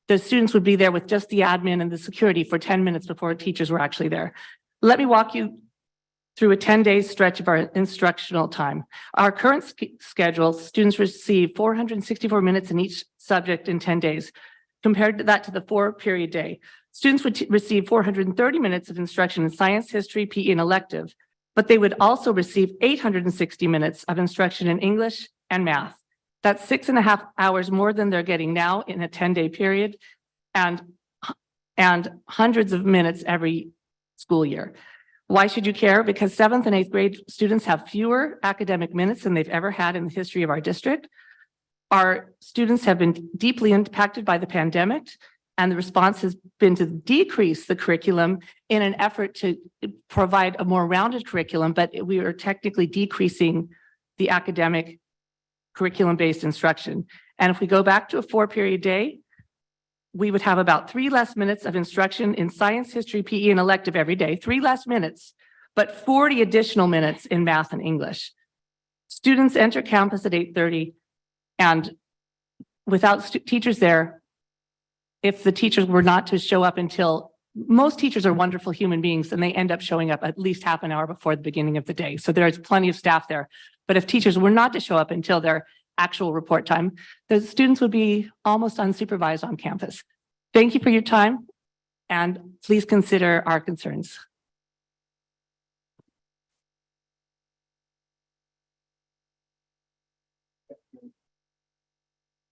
the students would be there with just the admin and the security for 10 minutes before teachers were actually there. Let me walk you through a 10-day stretch of our instructional time. Our current schedule, students receive 464 minutes in each subject in 10 days. Compared to that to the 4-period day, students would receive 430 minutes of instruction in science, history, PE, and elective, but they would also receive 860 minutes of instruction in English and math. That's 6.5 hours more than they're getting now in a 10-day period, and hundreds of minutes every school year. Why should you care? Because 7th and 8th grade students have fewer academic minutes than they've ever had in the history of our district. Our students have been deeply impacted by the pandemic, and the response has been to decrease the curriculum in an effort to provide a more rounded curriculum, but we are technically decreasing the academic curriculum-based instruction. And if we go back to a 4-period day, we would have about 3 less minutes of instruction in science, history, PE, and elective every day, 3 less minutes, but 40 additional minutes in math and English. Students enter campus at 8:30, and without teachers there, if the teachers were not to show up until, most teachers are wonderful human beings and they end up showing up at least half an hour before the beginning of the day. So there's plenty of staff there. But if teachers were not to show up until their actual report time, the students would be almost unsupervised on campus. Thank you for your time, and please consider our concerns.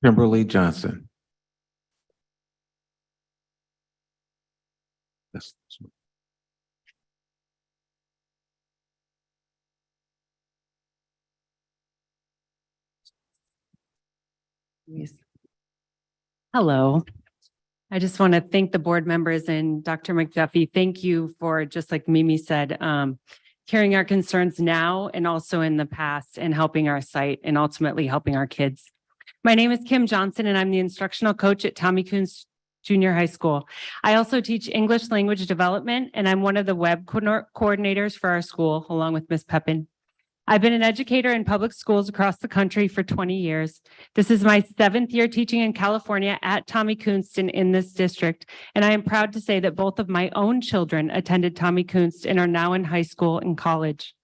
Kimberly Johnson. Hello. I just want to thank the board members and Dr. McDuffie. Thank you for, just like Mimi said, hearing our concerns now and also in the past, and helping our site and ultimately helping our kids. My name is Kim Johnson, and I'm the instructional coach at Tommy Kuhns Junior High School. I also teach English language development, and I'm one of the web coordinators for our school, along with Ms. Pepin. I've been an educator in public schools across the country for 20 years. This is my 7th year teaching in California at Tommy Kuhns in this district, and I am proud to say that both of my own children attended Tommy Kuhns and are now in high school and college.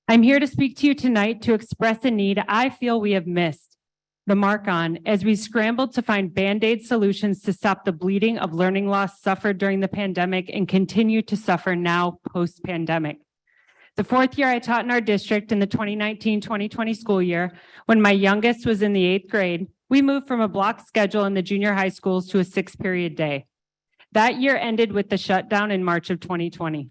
I'm here to speak to you tonight to express a need I feel we have missed the mark on as we scrambled to find Band-Aid solutions to stop the bleeding of learning loss suffered during the pandemic and continue to suffer now post-pandemic. The 4th year I taught in our district in the 2019-2020 school year, when my youngest was in the 8th grade, we moved from a block schedule in the junior high schools to a 6-period day. That year ended with the shutdown in March of 2020.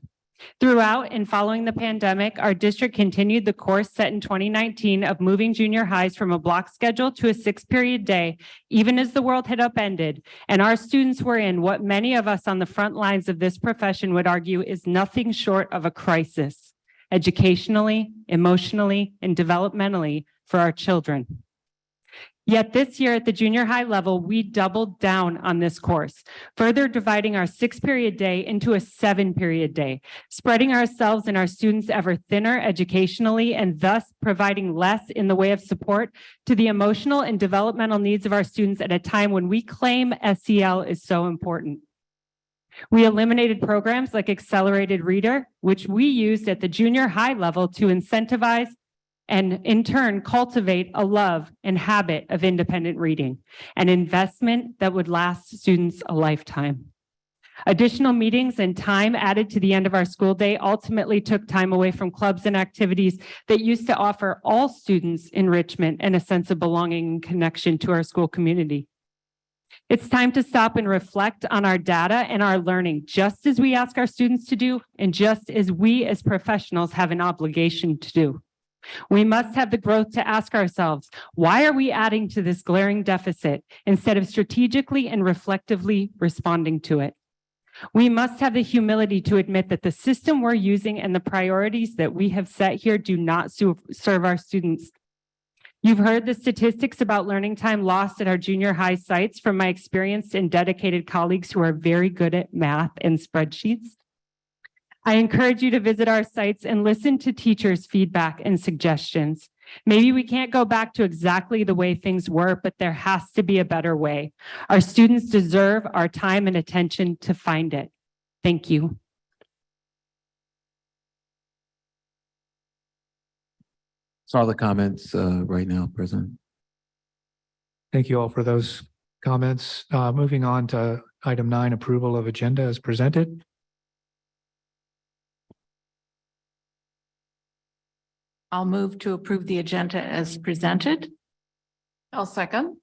Throughout and following the pandemic, our district continued the course set in 2019 of moving junior highs from a block schedule to a 6-period day, even as the world had upended, and our students were in what many of us on the front lines of this profession would argue is nothing short of a crisis, educationally, emotionally, and developmentally for our children. Yet this year at the junior high level, we doubled down on this course, further dividing our 6-period day into a 7-period day, spreading ourselves and our students ever thinner educationally, and thus providing less in the way of support to the emotional and developmental needs of our students at a time when we claim SEL is so important. We eliminated programs like Accelerated Reader, which we used at the junior high level to incentivize and in turn cultivate a love and habit of independent reading, an investment that would last students a lifetime. Additional meetings and time added to the end of our school day ultimately took time away from clubs and activities that used to offer all students enrichment and a sense of belonging and connection to our school community. It's time to stop and reflect on our data and our learning, just as we ask our students to do, and just as we as professionals have an obligation to do. We must have the growth to ask ourselves, why are we adding to this glaring deficit instead of strategically and reflectively responding to it? We must have the humility to admit that the system we're using and the priorities that we have set here do not serve our students. You've heard the statistics about learning time lost at our junior high sites from my experienced and dedicated colleagues who are very good at math and spreadsheets. I encourage you to visit our sites and listen to teachers' feedback and suggestions. Maybe we can't go back to exactly the way things were, but there has to be a better way. Our students deserve our time and attention to find it. Thank you. Saw the comments right now, President. Thank you all for those comments. Moving on to item 9, approval of agenda as presented. I'll move to approve the agenda as presented. I'll second.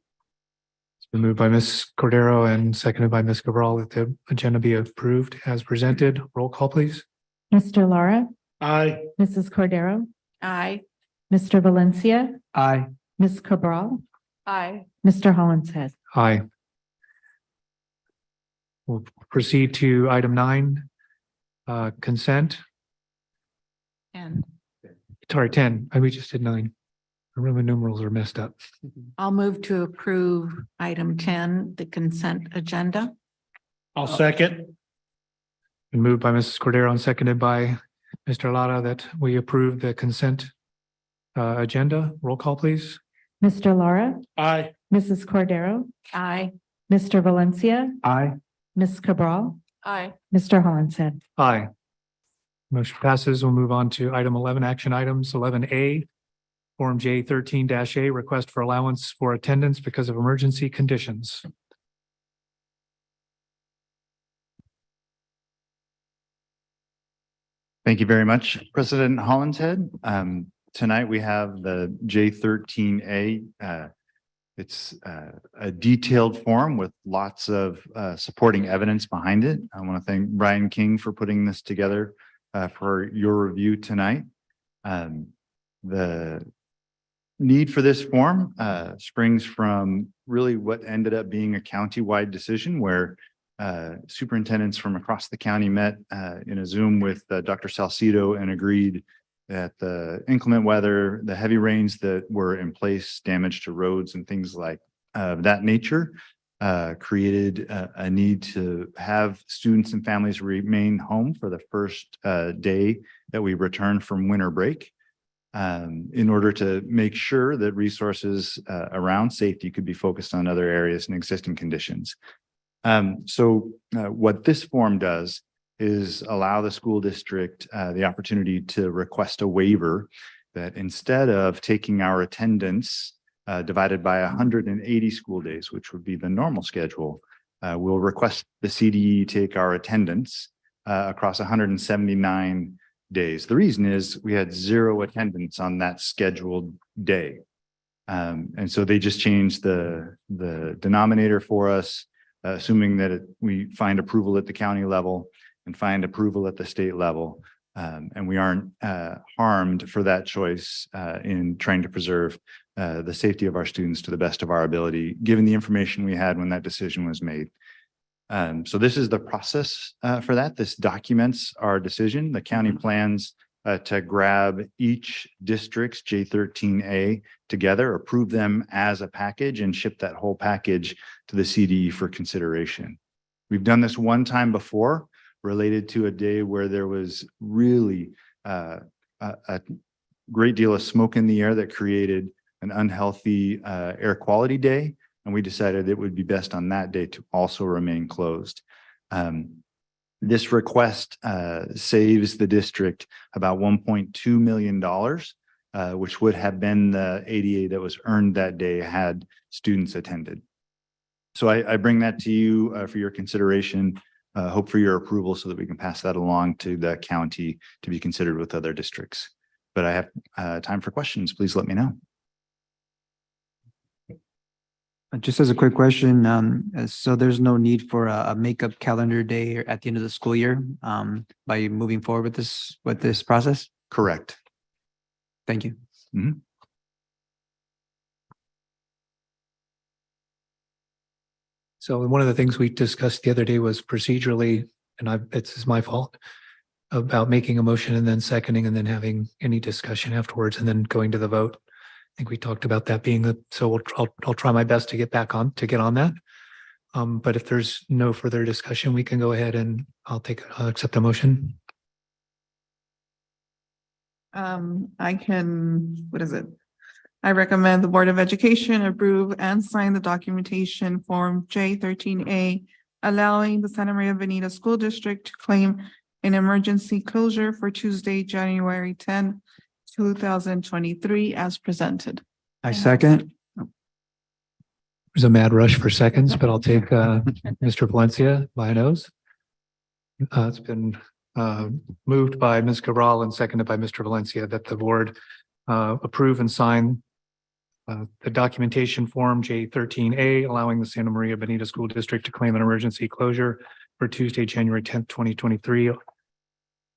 It's been moved by Ms. Cordero and seconded by Ms. Cabral that the agenda be approved as presented. Roll call, please. Mr. Lara, Aye. Mrs. Cordero, Aye. Mr. Valencia, Aye. Ms. Cabral, Aye. Mr. Hollingshead. Aye. We'll proceed to item 9, consent. And Sorry, 10. We just did 9. The Roman numerals are messed up. I'll move to approve item 10, the consent agenda. I'll second. Been moved by Mrs. Cordero and seconded by Mr. Lara that we approve the consent agenda. Roll call, please. Mr. Lara, Aye. Mrs. Cordero, Aye. Mr. Valencia, Aye. Ms. Cabral, Aye. Mr. Hollingshead. Aye. Motion passes. We'll move on to item 11, action items. 11A, Form J13-A, request for allowance for attendance because of emergency conditions. Thank you very much, President Hollingshead. Tonight we have the J13A. It's a detailed form with lots of supporting evidence behind it. I want to thank Brian King for putting this together for your review tonight. The need for this form springs from really what ended up being a county-wide decision where superintendents from across the county met in a Zoom with Dr. Salcido and agreed that the inclement weather, the heavy rains that were in place, damage to roads and things like that nature, created a need to have students and families remain home for the first day that we return from winter break in order to make sure that resources around safety could be focused on other areas and existing conditions. So what this form does is allow the school district the opportunity to request a waiver that instead of taking our attendance divided by 180 school days, which would be the normal schedule, we'll request the CDE take our attendance across 179 days. The reason is we had 0 attendance on that scheduled day. And so they just changed the denominator for us, assuming that we find approval at the county level and find approval at the state level. And we aren't harmed for that choice in trying to preserve the safety of our students to the best of our ability, given the information we had when that decision was made. So this is the process for that. This documents our decision. The county plans to grab each district's J13A together, approve them as a package, and ship that whole package to the CDE for consideration. We've done this one time before, related to a day where there was really a great deal of smoke in the air that created an unhealthy air quality day. And we decided it would be best on that day to also remain closed. This request saves the district about $1.2 million, which would have been the ADA that was earned that day had students attended. So I bring that to you for your consideration, hope for your approval so that we can pass that along to the county to be considered with other districts. But I have time for questions. Please let me know. Just as a quick question, so there's no need for a makeup calendar day at the end of the school year by moving forward with this process? Correct. Thank you. Mm-hmm. So one of the things we discussed the other day was procedurally, and it's my fault, about making a motion and then seconding and then having any discussion afterwards and then going to the vote. I think we talked about that being so I'll try my best to get on that. But if there's no further discussion, we can go ahead and I'll accept the motion. I recommend the Board of Education approve and sign the documentation form J13A, allowing the Santa Maria Bonita School District to claim an emergency closure for Tuesday, January 10, 2023 as presented. I second. There's a mad rush for seconds, but I'll take Mr. Valencia by a nose. It's been moved by Ms. Cabral and seconded by Mr. Valencia that the board approve and sign the documentation form J13A, allowing the Santa Maria Bonita School District to claim an emergency closure for Tuesday, January 10th, 2023.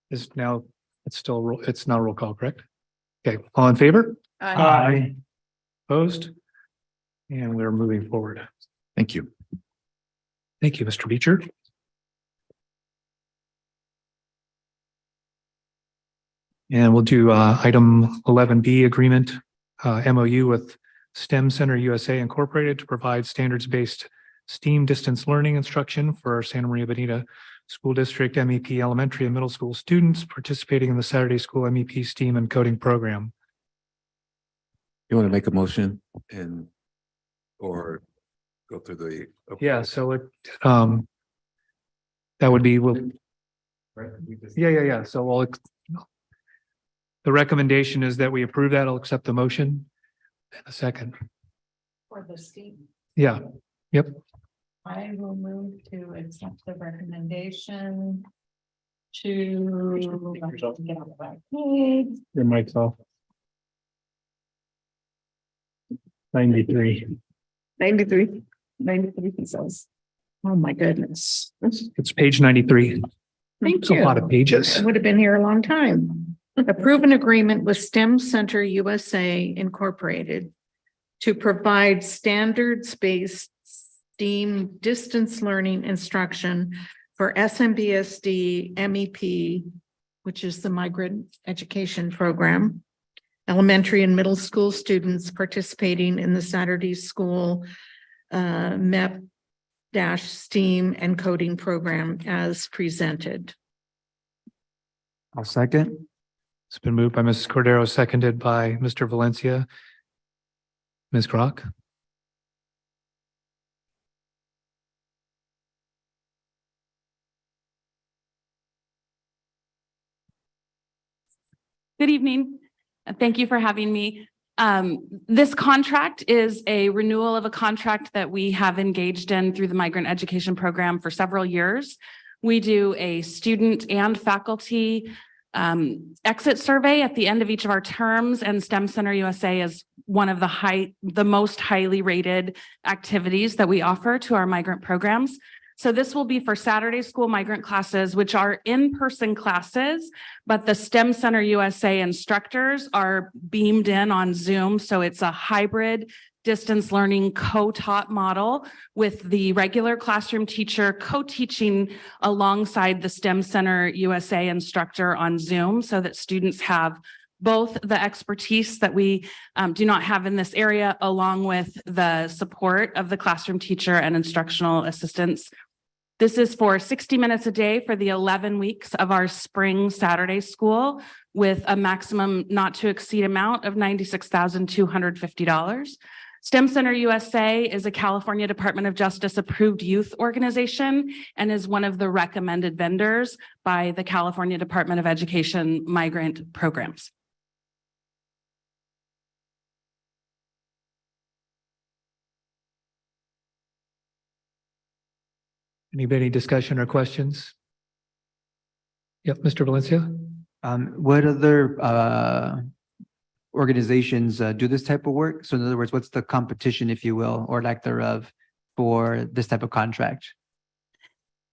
It's now roll call, correct? Okay, all in favor? Aye. Opposed? And we're moving forward. Thank you. Thank you, Mr. Beecher. And we'll do item 11B agreement, MOU with STEM Center USA Incorporated to provide standards-based STEAM distance learning instruction for our Santa Maria Bonita School District MEP elementary and middle school students participating in the Saturday School MEP STEAM and coding program. You want to make a motion or go through the? Yeah, so it, that would be, yeah. So the recommendation is that we approve that. I'll accept the motion in a second. For the STEAM, Yeah, yep. I will move to accept the recommendation to. Get on the right page. Your mic's off. 93. 93 pieces. Oh, my goodness. It's page 93. Thank It's a lot of pages. I would have been here a long time. Approve an agreement with STEM Center USA Incorporated to provide standards-based STEAM distance learning instruction for SMBSD MEP, which is the Migrant Education Program, elementary and middle school students participating in the Saturday School MEP-STEAM and coding program as presented. I'll second. It's been moved by Mrs. Cordero, seconded by Mr. Valencia. Ms. Crock? Good evening. Thank you for having me. This contract is a renewal of a contract that we have engaged in through the Migrant Education Program for several years. We do a student and faculty exit survey at the end of each of our terms, and STEM Center USA is one of the most highly rated activities that we offer to our migrant programs. So this will be for Saturday school migrant classes, which are in-person classes, but the STEM Center USA instructors are beamed in on Zoom. So it's a hybrid distance learning co-taught model with the regular classroom teacher co-teaching alongside the STEM Center USA instructor on Zoom, so that students have both the expertise that we do not have in this area, along with the support of the classroom teacher and instructional assistants. This is for 60 minutes a day for the 11 weeks of our spring Saturday school, with a maximum not to exceed amount of $96,250. STEM Center USA is a California Department of Justice approved youth organization and is one of the recommended vendors by the California Department of Education migrant programs. Anybody discussion or questions? Yep, Mr. Valencia. What other organizations do this type of work? So in other words, what's the competition, if you will, or lack thereof, for this type of contract?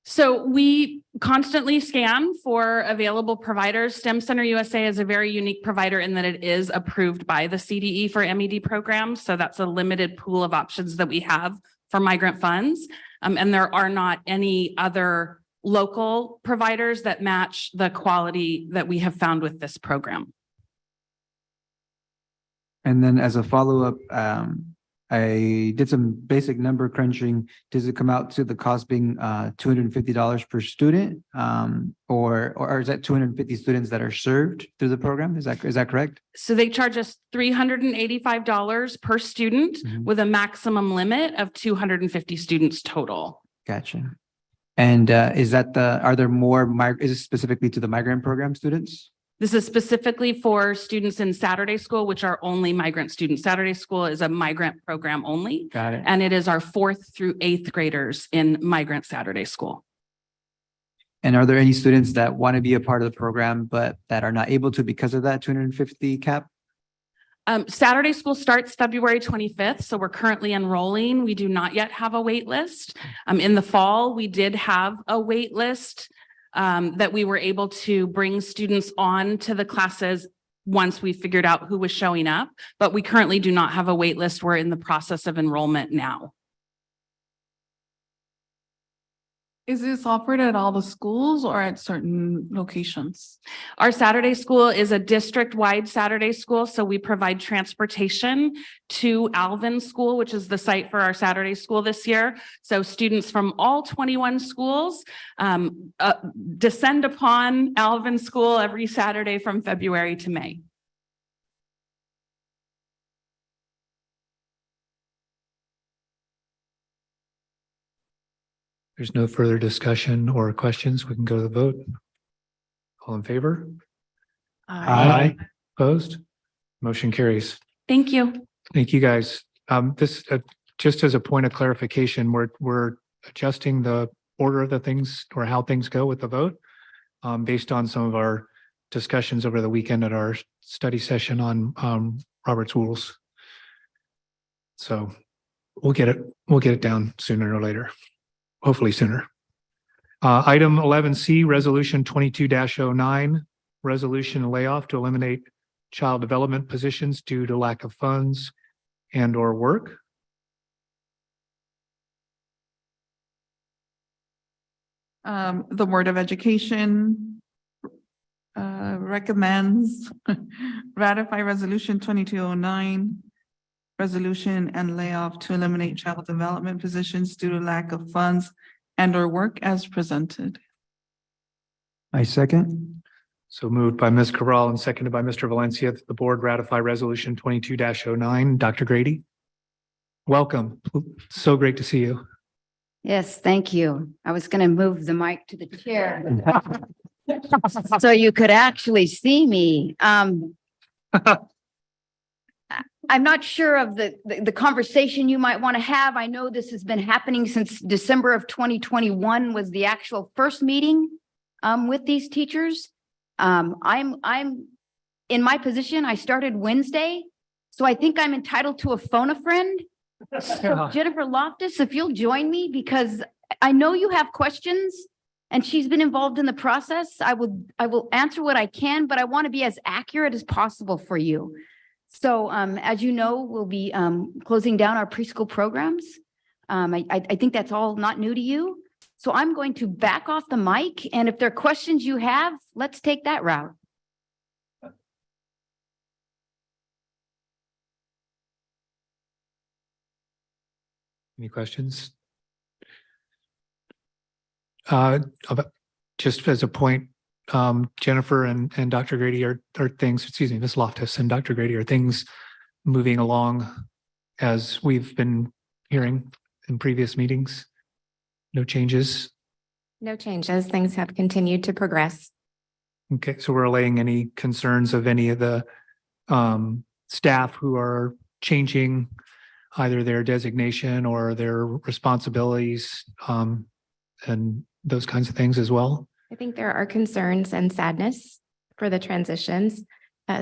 So we constantly scan for available providers. STEM Center USA is a very unique provider in that it is approved by the CDE for MED programs. So that's a limited pool of options that we have for migrant funds. And there are not any other local providers that match the quality that we have found with this program. And then as a follow-up, I did some basic number crunching. Does it come out to the cost being $250 per student? Or is that 250 students that are served through the program? Is that correct? So they charge us $385 per student with a maximum limit of 250 students total. Gotcha. And is that are there more, is it specifically to the migrant program students? This is specifically for students in Saturday school, which are only migrant students. Saturday school is a migrant program only. Got it. And it is our 4th through 8th graders in migrant Saturday school. And are there any students that want to be a part of the program, but that are not able to because of that 250 cap? Saturday school starts February 25th, so we're currently enrolling. We do not yet have a wait list. In the fall, we did have a wait list that we were able to bring students on to the classes once we figured out who was showing up, but we currently do not have a wait list. We're in the process of enrollment now. Is this offered at all the schools or at certain locations? Our Saturday school is a district-wide Saturday school, so we provide transportation to Alvin School, which is the site for our Saturday school this year. So students from all 21 schools descend upon Alvin School every Saturday from February to May. There's no further discussion or questions. We can go to the vote. All in favor? Aye. Opposed? Motion carries. Thank you. Thank you, guys. This, just as a point of clarification, we're adjusting the order of the things or how things go with the vote based on some of our discussions over the weekend at our study session on Robert's rules. So we'll get it down sooner or later. Hopefully sooner. Item 11C, Resolution 22-09, resolution layoff to eliminate child development positions due to lack of funds and or work. The Board of Education recommends ratify Resolution 2209, resolution and layoff to eliminate child development positions due to lack of funds and or work as presented. I second. So moved by Ms. Cabral and seconded by Mr. Valencia that the board ratify Resolution 22-09. Dr. Grady, welcome. So great to see you. Yes, thank you. I was going to move the mic to the chair so you could actually see me. I'm not sure of the conversation you might want to have. I know this has been happening since December of 2021 was the actual first meeting with these teachers. I'm in my position. I started Wednesday, so I think I'm entitled to a phone a friend. So Jennifer Loftus, if you'll join me, because I know you have questions and she's been involved in the process. I will answer what I can, but I want to be as accurate as possible for you. So as you know, we'll be closing down our preschool programs. I think that's all not new to you. So I'm going to back off the mic, and if there are questions you have, let's take that route. Any questions? Just as a point, Jennifer and Dr. Grady are things, excuse me, Ms. Loftus and Dr. Grady are things moving along as we've been hearing in previous meetings. No changes. No changes. Things have continued to progress. Okay, so we're allaying any concerns of any of the staff who are changing either their designation or their responsibilities and those kinds of things as well? I think there are concerns and sadness for the transitions.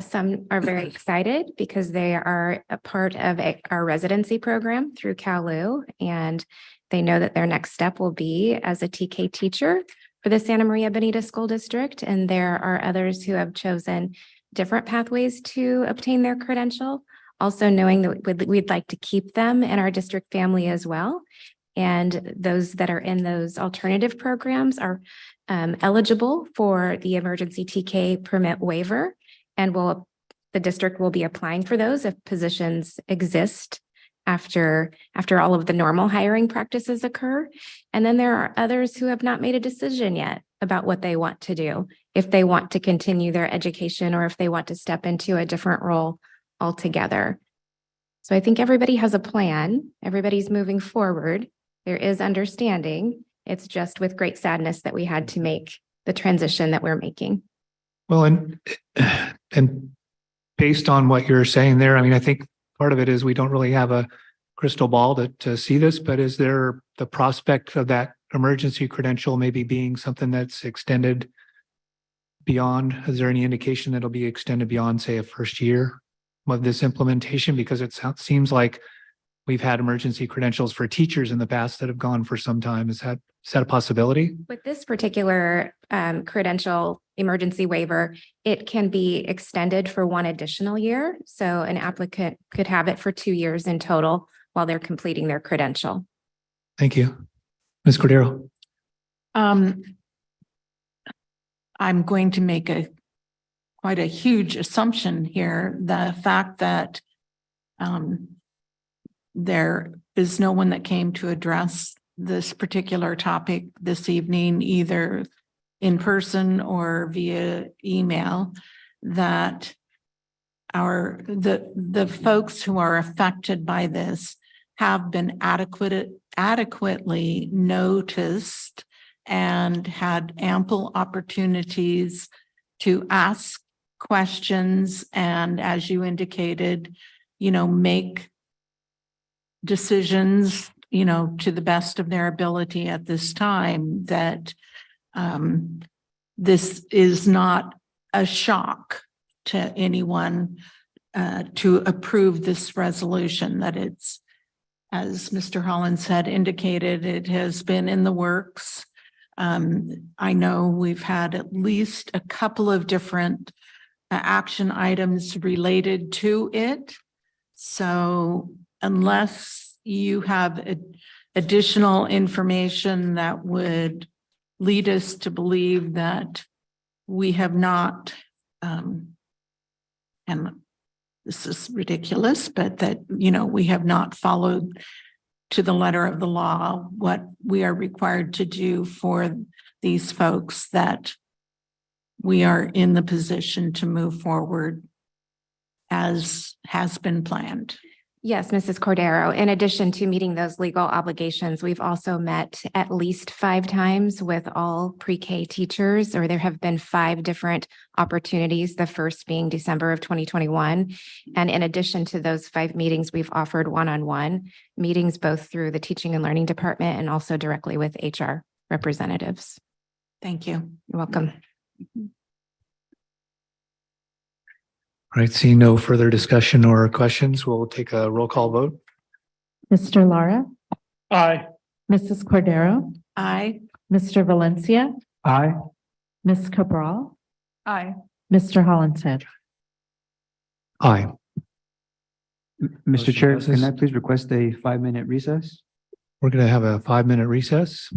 Some are very excited because they are a part of our residency program through CalU, and they know that their next step will be as a TK teacher for the Santa Maria Bonita School District. And there are others who have chosen different pathways to obtain their credential, also knowing that we'd like to keep them in our district family as well. And those that are in those alternative programs are eligible for the emergency TK permit waiver, and the district will be applying for those if positions exist after all of the normal hiring practices occur. And then there are others who have not made a decision yet about what they want to do, if they want to continue their education or if they want to step into a different role altogether. So I think everybody has a plan. Everybody's moving forward. There is understanding. It's just with great sadness that we had to make the transition that we're making. Well, and based on what you're saying there, I mean, I think part of it is we don't really have a crystal ball to see this, but is there the prospect of that emergency credential maybe being something that's extended beyond? Is there any indication that it'll be extended beyond, say, a first year of this implementation? Because it seems like we've had emergency credentials for teachers in the past that have gone for some time. Is that a possibility? With this particular credential emergency waiver, it can be extended for one additional year. So an applicant could have it for 2 years in total while they're completing their credential. Thank you. Ms. Cordero. I'm going to make quite a huge assumption here. The fact that there is no one that came to address this particular topic this evening, either in person or via email, that the folks who are affected by this have been adequately noticed and had ample opportunities to ask questions and, as you indicated, make decisions, to the best of their ability at this time, that this is not a shock to anyone to approve this resolution, that it's, as Mr. Hollins had indicated, it has been in the works. I know we've had at least a couple of different action items related to it. So unless you have additional information that would lead us to believe that we have not, and this is ridiculous, but that, we have not followed to the letter of the law what we are required to do for these folks, that we are in the position to move forward as has been planned. Yes, Mrs. Cordero. In addition to meeting those legal obligations, we've also met at least 5 times with all pre-K teachers, or there have been 5 different opportunities, the first being December of 2021. And in addition to those 5 meetings, we've offered one-on-one meetings, both through the teaching and learning department and also directly with HR representatives. Thank you. You're welcome. All right, seeing no further discussion or questions, we'll take a roll call vote. Mr. Lara, Aye. Mrs. Cordero, Aye. Mr. Valencia, Aye. Ms. Cabral, Aye. Mr. Hollenshead. Aye. Mr. Chair, passes. can I please request a 5-minute recess? We're going to have a 5-minute recess.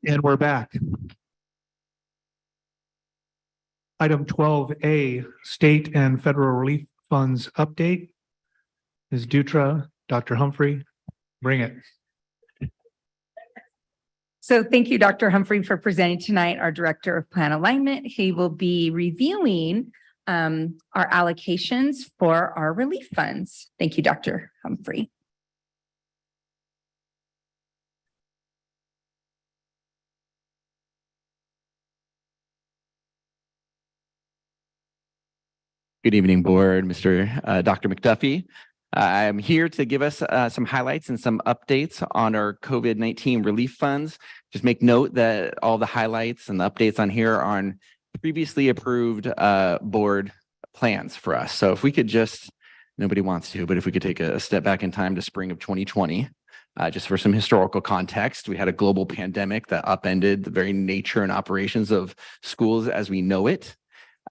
And we're back. Item 12A, state and federal relief funds update. Ms. Dutra, Dr. Humphrey, bring it. So thank you, Dr. Humphrey, for presenting tonight, our Director of Plan Alignment. He will be reviewing our allocations for our relief funds. Thank you, Dr. Humphrey. Good evening, board, Dr. McDuffie. I'm here to give us some highlights and some updates on our COVID-19 relief funds. Just make note that all the highlights and the updates on here are on previously approved board plans for us. So if we could just, nobody wants to, but if we could take a step back in time to spring of 2020, just for some historical context, we had a global pandemic that upended the very nature and operations of schools as we know it.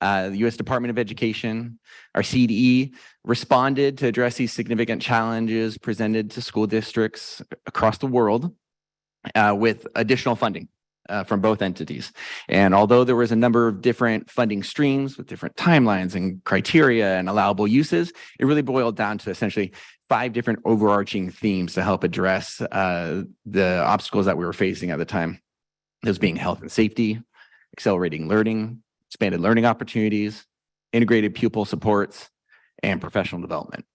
The U.S. Department of Education, our CDE, responded to address these significant challenges presented to school districts across the world with additional funding from both entities. And although there was a number of different funding streams with different timelines and criteria and allowable uses, it really boiled down to essentially 5 different overarching themes to help address the obstacles that we were facing at the time. Those being health and safety, accelerating learning, expanded learning opportunities, integrated pupil supports, and professional development.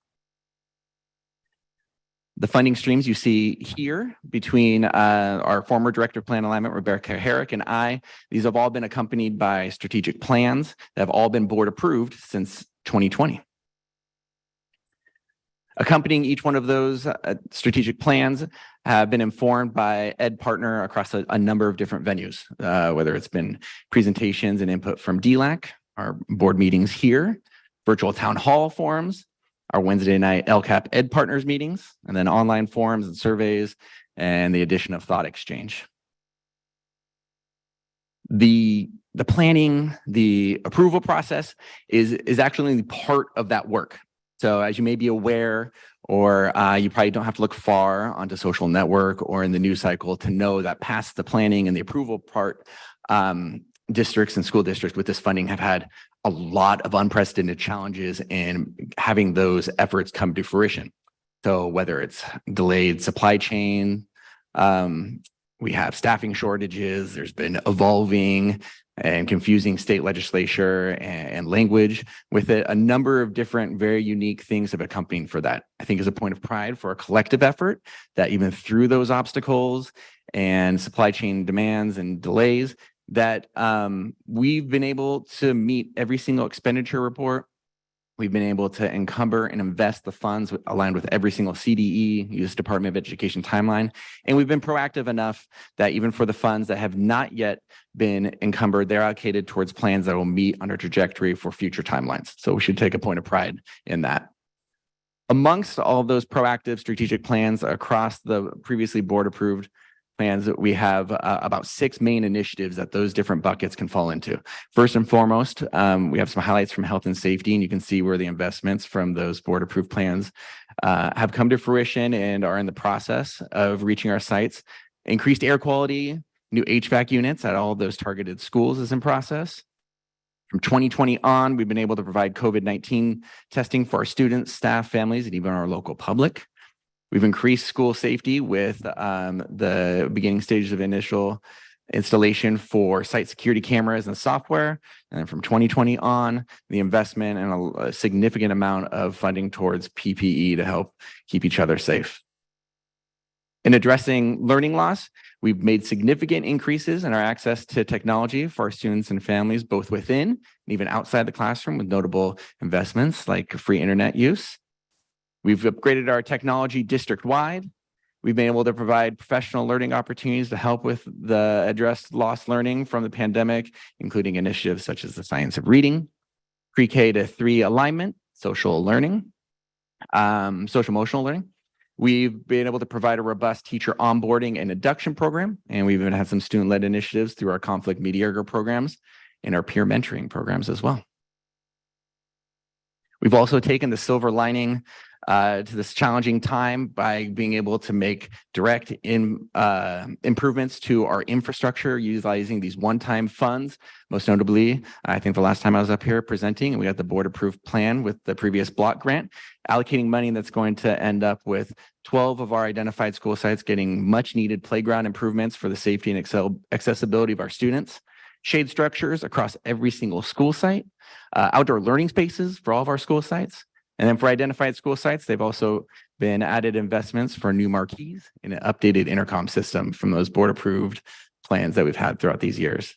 The funding streams you see here between our former Director of Plan Alignment, Rebecca Herrick, and I, these have all been accompanied by strategic plans that have all been board approved since 2020. Accompanying each one of those strategic plans have been informed by Ed Partner across a number of different venues, whether it's been presentations and input from DLAC, our board meetings here, virtual town hall forums, our Wednesday night LCAP Ed Partners meetings, and then online forums and surveys, and the addition of Thought Exchange. The planning, the approval process is actually part of that work. So as you may be aware, or you probably don't have to look far onto social network or in the news cycle to know that past the planning and the approval part, districts and school districts with this funding have had a lot of unprecedented challenges in having those efforts come to fruition. So whether it's delayed supply chain, we have staffing shortages, there's been evolving and confusing state legislature and language with it. A number of different, very unique things have accompanied for that. I think is a point of pride for a collective effort that even through those obstacles and supply chain demands and delays, that we've been able to meet every single expenditure report. We've been able to encumber and invest the funds aligned with every single CDE, U.S. Department of Education timeline. And we've been proactive enough that even for the funds that have not yet been encumbered, they're allocated towards plans that will meet on our trajectory for future timelines. So we should take a point of pride in that. Amongst all of those proactive strategic plans across the previously board approved plans, that we have about 6 main initiatives that those different buckets can fall into. First and foremost, we have some highlights from health and safety, and you can see where the investments from those board approved plans have come to fruition and are in the process of reaching our sites. Increased air quality, new HVAC units at all of those targeted schools is in process. From 2020 on, we've been able to provide COVID-19 testing for our students, staff, families, and even our local public. We've increased school safety with the beginning stages of initial installation for site security cameras and software. And then from 2020 on, the investment and a significant amount of funding towards PPE to help keep each other safe. In addressing learning loss, we've made significant increases in our access to technology for our students and families, both within and even outside the classroom, with notable investments like free internet use. We've upgraded our technology district-wide. We've been able to provide professional learning opportunities to help with the addressed lost learning from the pandemic, including initiatives such as the science of reading, pre-K to 3 alignment, social learning, social emotional learning. We've been able to provide a robust teacher onboarding and induction program, and we've even had some student-led initiatives through our conflict mediator programs and our peer mentoring programs as well. We've also taken the silver lining to this challenging time by being able to make direct improvements to our infrastructure utilizing these one-time funds. Most notably, I think the last time I was up here presenting, we got the board approved plan with the previous block grant, allocating money that's going to end up with 12 of our identified school sites getting much needed playground improvements for the safety and accessibility of our students, shade structures across every single school site, outdoor learning spaces for all of our school sites. And then for identified school sites, they've also been added investments for new marquees and an updated intercom system from those board approved plans that we've had throughout these years.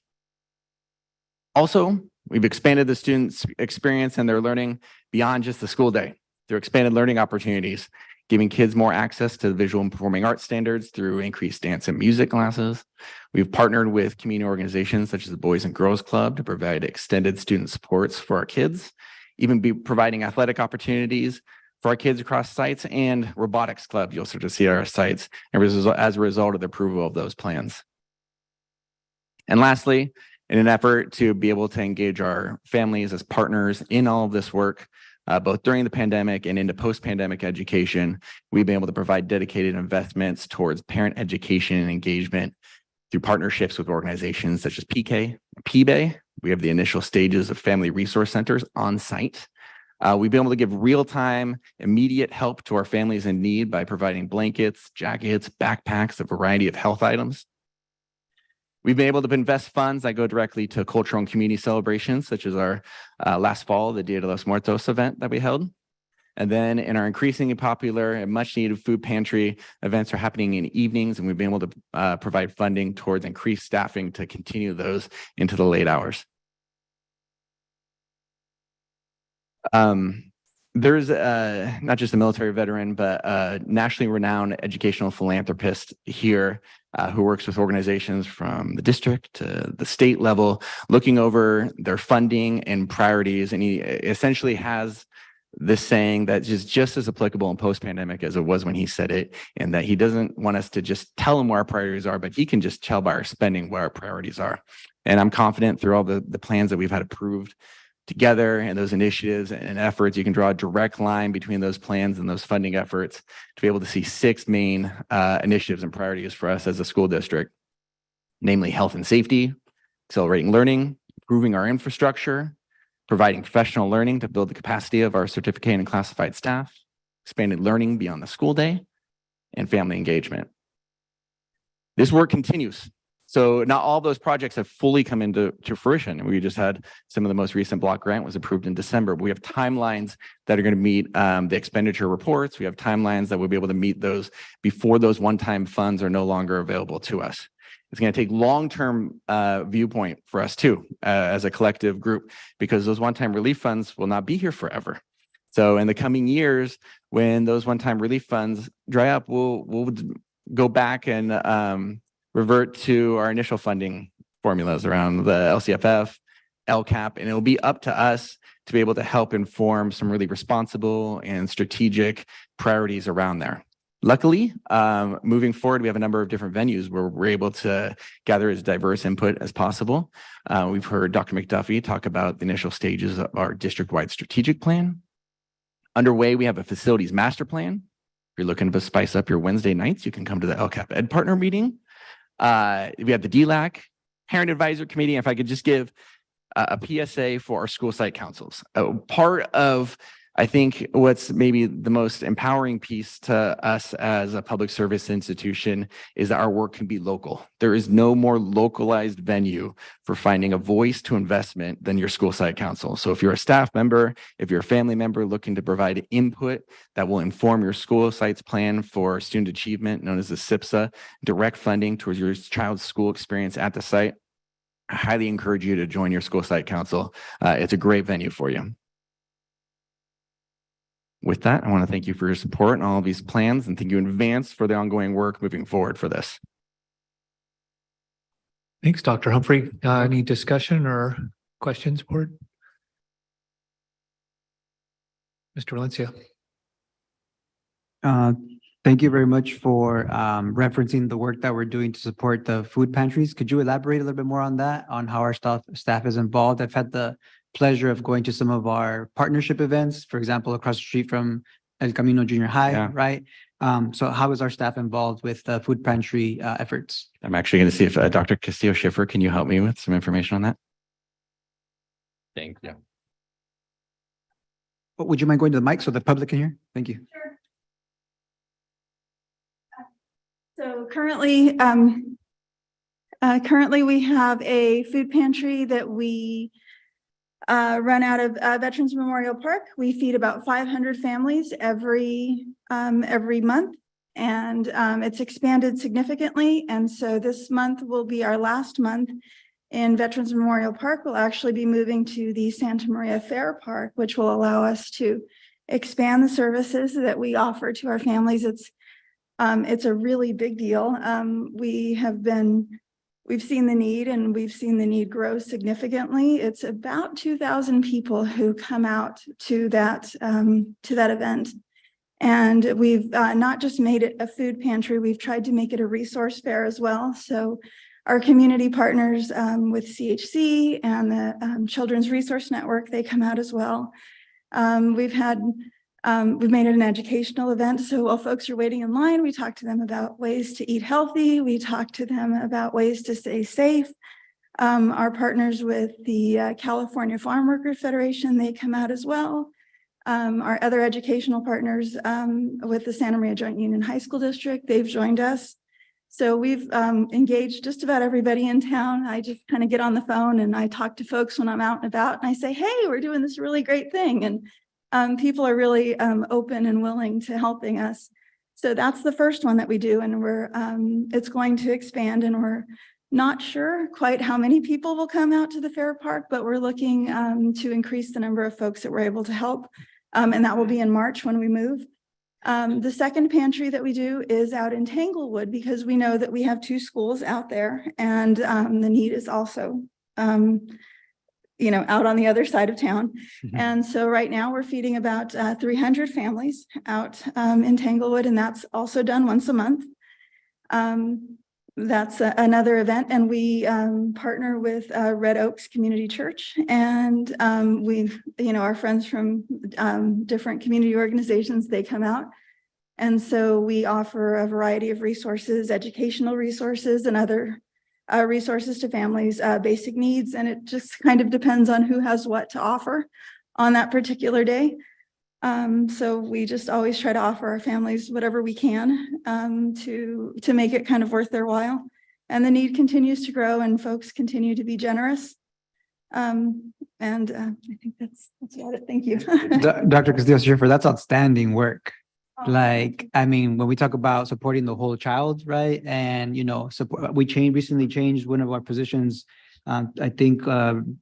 Also, we've expanded the students' experience and their learning beyond just the school day through expanded learning opportunities, giving kids more access to the visual and performing arts standards through increased dance and music classes. We've partnered with community organizations such as the Boys and Girls Club to provide extended student supports for our kids, even be providing athletic opportunities for our kids across sites, and robotics club you'll start to see at our sites as a result of the approval of those plans. And lastly, in an effort to be able to engage our families as partners in all of this work, both during the pandemic and into post-pandemic education, we've been able to provide dedicated investments towards parent education and engagement through partnerships with organizations such as PK, PBAY. We have the initial stages of family resource centers on site. We've been able to give real-time, immediate help to our families in need by providing blankets, jackets, backpacks, a variety of health items. We've been able to invest funds that go directly to cultural and community celebrations, such as our last fall, the Dia de los Muertos event that we held. And then in our increasingly popular and much needed food pantry, events are happening in evenings, and we've been able to provide funding towards increased staffing to continue those into the late hours. There's not just a military veteran, but a nationally renowned educational philanthropist here who works with organizations from the district to the state level, looking over their funding and priorities. And he essentially has this saying that is just as applicable in post-pandemic as it was when he said it, and that he doesn't want us to just tell him where our priorities are, but he can just tell by our spending where our priorities are. And I'm confident through all the plans that we've had approved together and those initiatives and efforts, you can draw a direct line between those plans and those funding efforts to be able to see 6 main initiatives and priorities for us as a school district, namely health and safety, accelerating learning, improving our infrastructure, providing professional learning to build the capacity of our certificated and classified staff, expanded learning beyond the school day, and family engagement. This work continues. So not all of those projects have fully come into fruition. We just had some of the most recent block grant was approved in December. But we have timelines that are going to meet the expenditure reports. We have timelines that we'll be able to meet those before those one-time funds are no longer available to us. It's going to take long-term viewpoint for us too, as a collective group, because those one-time relief funds will not be here forever. So in the coming years, when those one-time relief funds dry up, we'll go back and revert to our initial funding formulas around the LCFF, LCAP, and it'll be up to us to be able to help inform some really responsible and strategic priorities around there. Luckily, moving forward, we have a number of different venues where we're able to gather as diverse input as possible. We've heard Dr. McDuffie talk about the initial stages of our district-wide strategic plan. Underway, we have a facilities master plan. If you're looking to spice up your Wednesday nights, you can come to the LCAP Ed Partner meeting. We have the DLAC, Parent Advisor Committee. If I could just give a PSA for our school site councils. Part of, I think, what's maybe the most empowering piece to us as a public service institution is that our work can be local. There is no more localized venue for finding a voice to investment than your school site council. So if you're a staff member, if you're a family member looking to provide input that will inform your school site's plan for student achievement, known as the SIPSA, direct funding towards your child's school experience at the site, I highly encourage you to join your school site council. It's a great venue for you. With that, I want to thank you for your support and all of these plans, and thank you in advance for the ongoing work moving forward for this. Thanks, Dr. Humphrey. Any discussion or questions, board? Mr. Valencia. Thank you very much for referencing the work that we're doing to support the food pantries. Could you elaborate a little bit more on that, on how our staff is involved? I've had the pleasure of going to some of our partnership events, for example, across the street from El Camino Junior High, Yeah. right? So how is our staff involved with the food pantry efforts? I'm actually going to see if Dr. Castillo Schiffer, can you help me with some information on that? Thank you. Would you mind going to the mic so the public can hear? Thank you. So currently, we have a food pantry that we run out of Veterans Memorial Park. We feed about 500 families every month, and it's expanded significantly. And so this month will be our last month in Veterans Memorial Park. We'll actually be moving to the Santa Maria Fair Park, which will allow us to expand the services that we offer to our families. It's a really big deal. We've seen the need, and we've seen the need grow significantly. It's about 2,000 people who come out to that event. And we've not just made it a food pantry, we've tried to make it a resource fair as well. So our community partners with CHC and the Children's Resource Network, they come out as well. We've made it an educational event. So while folks are waiting in line, we talk to them about ways to eat healthy. We talk to them about ways to stay safe. Our partners with the California Farm Workers Federation, they come out as well. Our other educational partners with the Santa Maria Joint Union High School District, they've joined us. So we've engaged just about everybody in town. I just kind of get on the phone and I talk to folks when I'm out and about, and I say, hey, we're doing this really great thing. And people are really open and willing to helping us. So that's the first one that we do, and it's going to expand, and we're not sure quite how many people will come out to the Fair Park, but we're looking to increase the number of folks that we're able to help. And that will be in March when we move. The second pantry that we do is out in Tanglewood, because we know that we have 2 schools out there, and the need is also out on the other side of town. And so right now we're feeding about 300 families out in Tanglewood, and that's also done once a month. That's another event, and we partner with Red Oaks Community Church, and our friends from different community organizations, they come out. And so we offer a variety of resources, educational resources and other resources to families, basic needs, and it just kind of depends on who has what to offer on that particular day. So we just always try to offer our families whatever we can to make it kind of worth their while. And the need continues to grow, and folks continue to be generous. And I think that's about it. Thank you. Dr. Castillo Schiffer, that's outstanding work. Like, I mean, when we talk about supporting the whole child, right? And, we recently changed one of our positions. I think,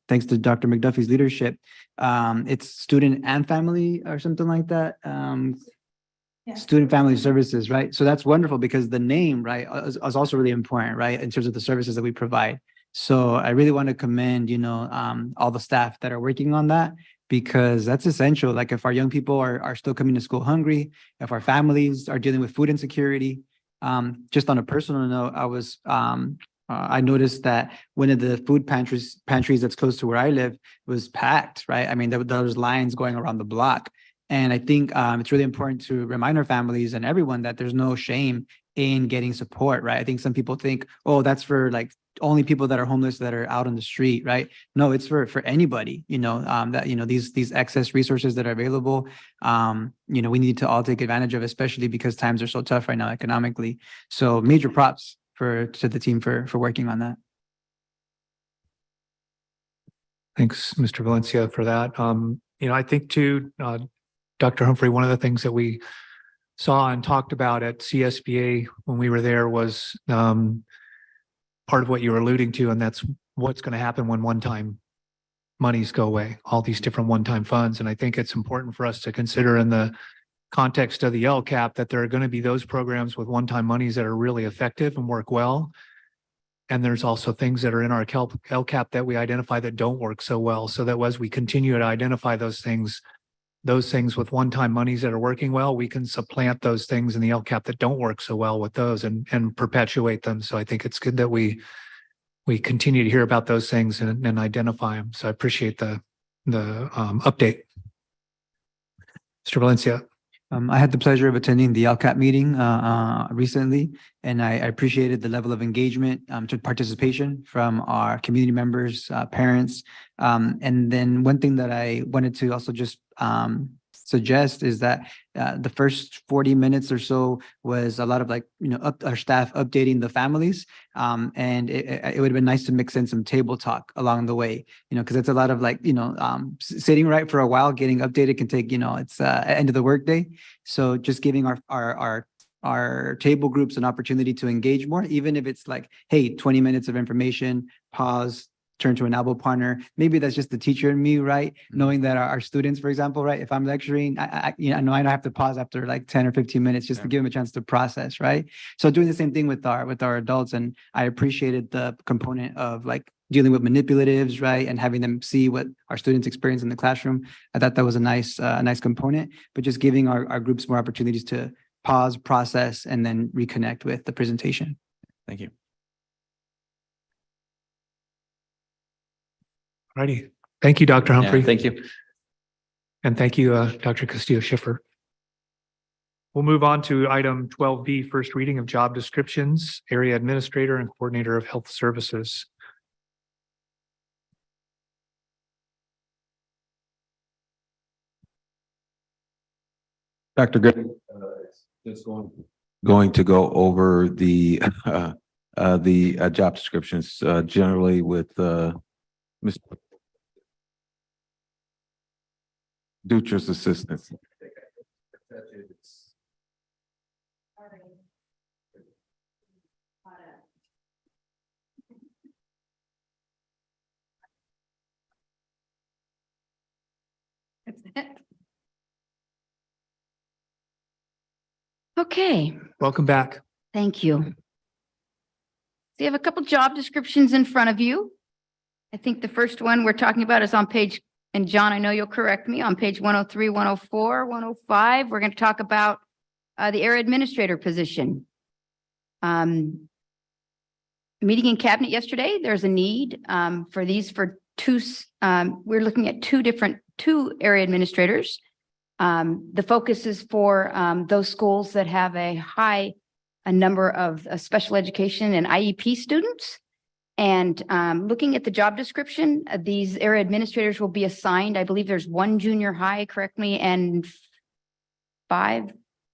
thanks to Dr. McDuffie's leadership, it's student and family or something like that. Student family services, right? So that's wonderful, because the name, right, is also really important, right? In terms of the services that we provide. So I really want to commend, all the staff that are working on that, because that's essential. Like, if our young people are still coming to school hungry, if our families are dealing with food insecurity. Just on a personal note, I noticed that one of the food pantries that's close to where I live was packed, right? I mean, there was lines going around the block. And I think it's really important to remind our families and everyone that there's no shame in getting support, right? I think some people think, oh, that's for like only people that are homeless that are out on the street, right? No, it's for anybody, these excess resources that are available, we need to all take advantage of, especially because times are so tough right now economically. So major props to the team for working on that. Thanks, Mr. Valencia, for that. I think too, Dr. Humphrey, one of the things that we saw and talked about at CSBA when we were there was part of what you were alluding to, and that's what's going to happen when one-time monies go away, all these different one-time funds. And I think it's important for us to consider in the context of the LCAP that there are going to be those programs with one-time monies that are really effective and work well. And there's also things that are in our LCAP that we identify that don't work so well, so that as we continue to identify those things with one-time monies that are working well, we can supplant those things in the LCAP that don't work so well with those and perpetuate them. So I think it's good that we continue to hear about those things and identify them. So I appreciate the update. Mr. Valencia. I had the pleasure of attending the LCAP meeting recently, and I appreciated the level of engagement to participation from our community members, parents. And then one thing that I wanted to also just suggest is that the first 40 minutes or so was a lot of our staff updating the families. And it would have been nice to mix in some table talk along the way, because it's a lot of sitting right for a while, getting updated can take, it's end of the workday. So just giving our table groups an opportunity to engage more, even if it's like, hey, 20 minutes of information, pause, turn to an elbow partner. Maybe that's just the teacher in me, right? Knowing that our students, for example, right? If I'm lecturing, I know I don't have to pause after like 10 or 15 minutes just to give them a chance to process, right? So doing the same thing with our adults. And I appreciated the component of dealing with manipulatives, right? And having them see what our students experience in the classroom. I thought that was a nice component, but just giving our groups more opportunities to pause, process, and then reconnect with the presentation. Thank you. Righty. Thank you, Dr. Humphrey. Yeah, thank you. And thank you, Dr. Castillo-Schiffer. We'll move on to item 12B, first reading of job descriptions, area administrator and coordinator of health services. Dr. Gray, just going to go over the job descriptions generally with Ms. Dutra's assistance. Okay, Welcome back. thank you. So you have a couple job descriptions in front of you. I think the first one we're talking about is on page, and John, I know you'll correct me, on page 103, 104, 105. We're going to talk about the area administrator position. Meeting in cabinet yesterday, there's a need for two, we're looking at two area administrators. The focus is for those schools that have a number of special education and IEP students. And looking at the job description, these area administrators will be assigned, I believe there's one junior high, correct me, and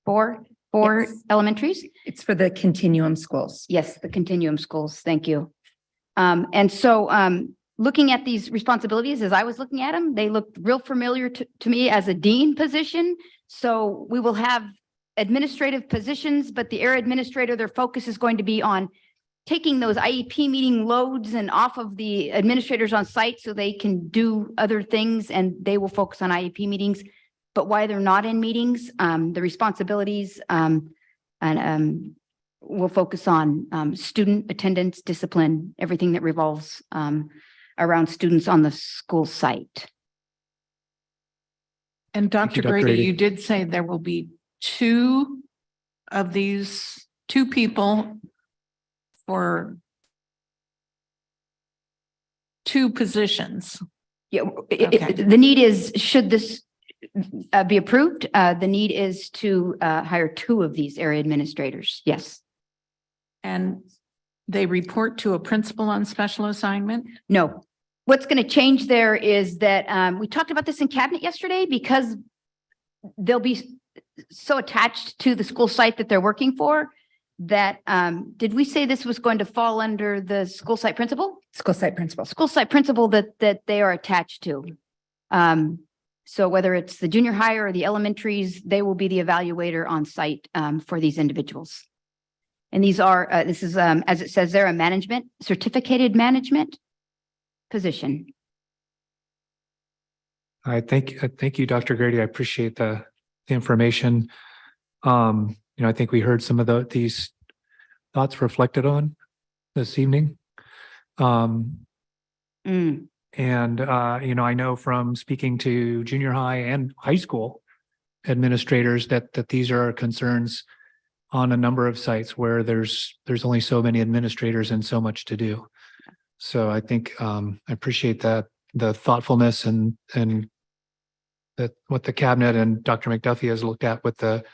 four Yes. elementaries. It's for the continuum schools. Yes, the continuum schools. Thank you. And so looking at these responsibilities, as I was looking at them, they looked real familiar to me as a dean position. So we will have administrative positions, but the area administrator, their focus is going to be on taking those IEP meeting loads and off of the administrators on site so they can do other things, and they will focus on IEP meetings. But while they're not in meetings, the responsibilities will focus on student attendance, discipline, everything that revolves around students on the school site. And Dr. Dr. Grady, Grady. you did say there will be two people for two positions. Yeah, Okay. the need is, should this be approved, the need is to hire two of these area administrators. Yes. And they report to a principal on special assignment? No. What's going to change there is that we talked about this in cabinet yesterday, because they'll be so attached to the school site that they're working for that, did we say this was going to fall under the school site principal? School site principal. School site principal that they are attached to. So whether it's the junior high or the elementaries, they will be the evaluator on site for these individuals. And these are, this is, as it says there, a certificated management position. All right. Thank you, Dr. Grady. I appreciate the information. I think we heard some of these thoughts reflected on this evening. And, I know from speaking to junior high and high school administrators that these are concerns on a number of sites where there's only so many administrators and so much to do. So I think I appreciate that, the thoughtfulness and what the cabinet and Dr. McDuffie has looked at with the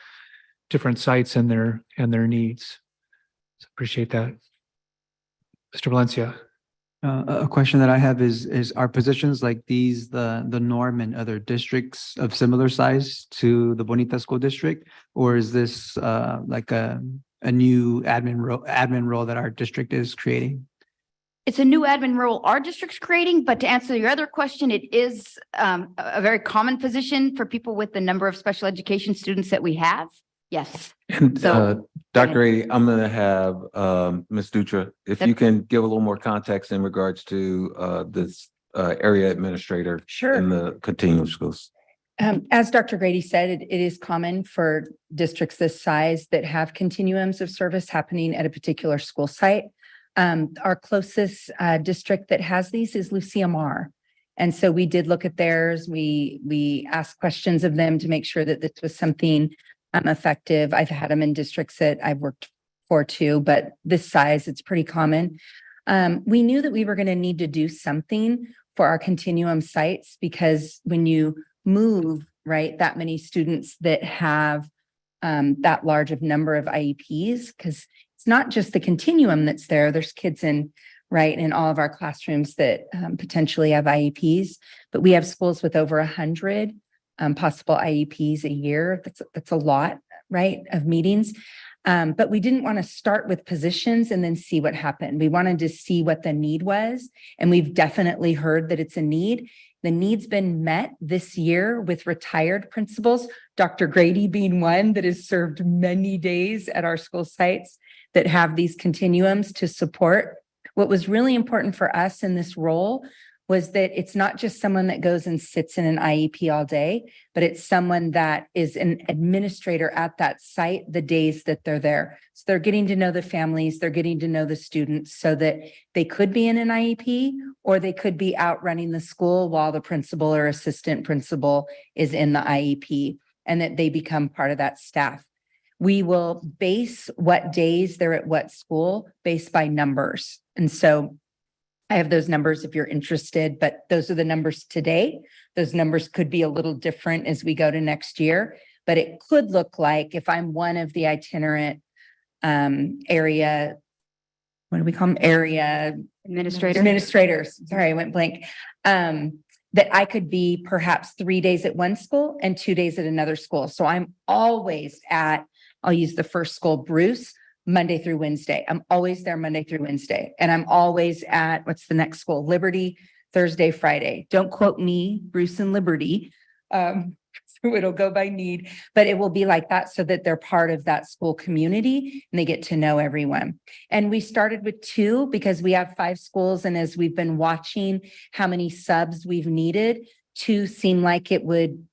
different sites and their needs. So appreciate that. Mr. Valencia. A question that I have is are positions like these the norm in other districts of similar size to the Bonita School District? Or is this like a new admin role that our district is creating? It's a new admin role our district's creating, but to answer your other question, it is a very common position for people with the number of special education students that we have. Yes. And So, Dr. Ady, I'm going to have Ms. Dutra, if you can give a little more context in regards to this area administrator in the continuum schools. As Dr. Grady said, it is common for districts this size that have continuums of service happening at a particular school site. Our closest district that has these is Lucia Mar. And so we did look at theirs. We asked questions of them to make sure that this was something effective. I've had them in districts that I've worked for too, but this size, it's pretty common. We knew that we were going to need to do something for our continuum sites because when you move, right, that many students that have that large of number of IEPs, because it's not just the continuum that's there. There's kids in all of our classrooms that potentially have IEPs, but we have schools with over 100 possible IEPs a year. That's a lot, right, of meetings. But we didn't want to start with positions and then see what happened. We wanted to see what the need was, and we've definitely heard that it's a need. The need's been met this year with retired principals, Dr. Grady being one that has served many days at our school sites that have these continuums to support. What was really important for us in this role was that it's not just someone that goes and sits in an IEP all day, but it's someone that is an administrator at that site the days that they're there. So they're getting to know the families, they're getting to know the students so that they could be in an IEP or they could be out running the school while the principal or assistant principal is in the IEP, and that they become part of that staff. We will base what days they're at what school based by numbers. And so I have those numbers if you're interested, but those are the numbers today. Those numbers could be a little different as we go to next year, but it could look like if I'm one of the itinerant area, what do we call them? Area administrators. Sorry, I went blank. That I could be perhaps 3 days at one school and 2 days at another school. So I'm always at, I'll use the first school, Bruce, Monday through Wednesday. I'm always there Monday through Wednesday. And I'm always at, what's the next school? Liberty, Thursday, Friday. Don't quote me, Bruce and Liberty. So it'll go by need, but it will be like that so that they're part of that school community and they get to know everyone. And we started with 2 because we have 5 schools. And as we've been watching how many subs we've needed, 2 seem like it would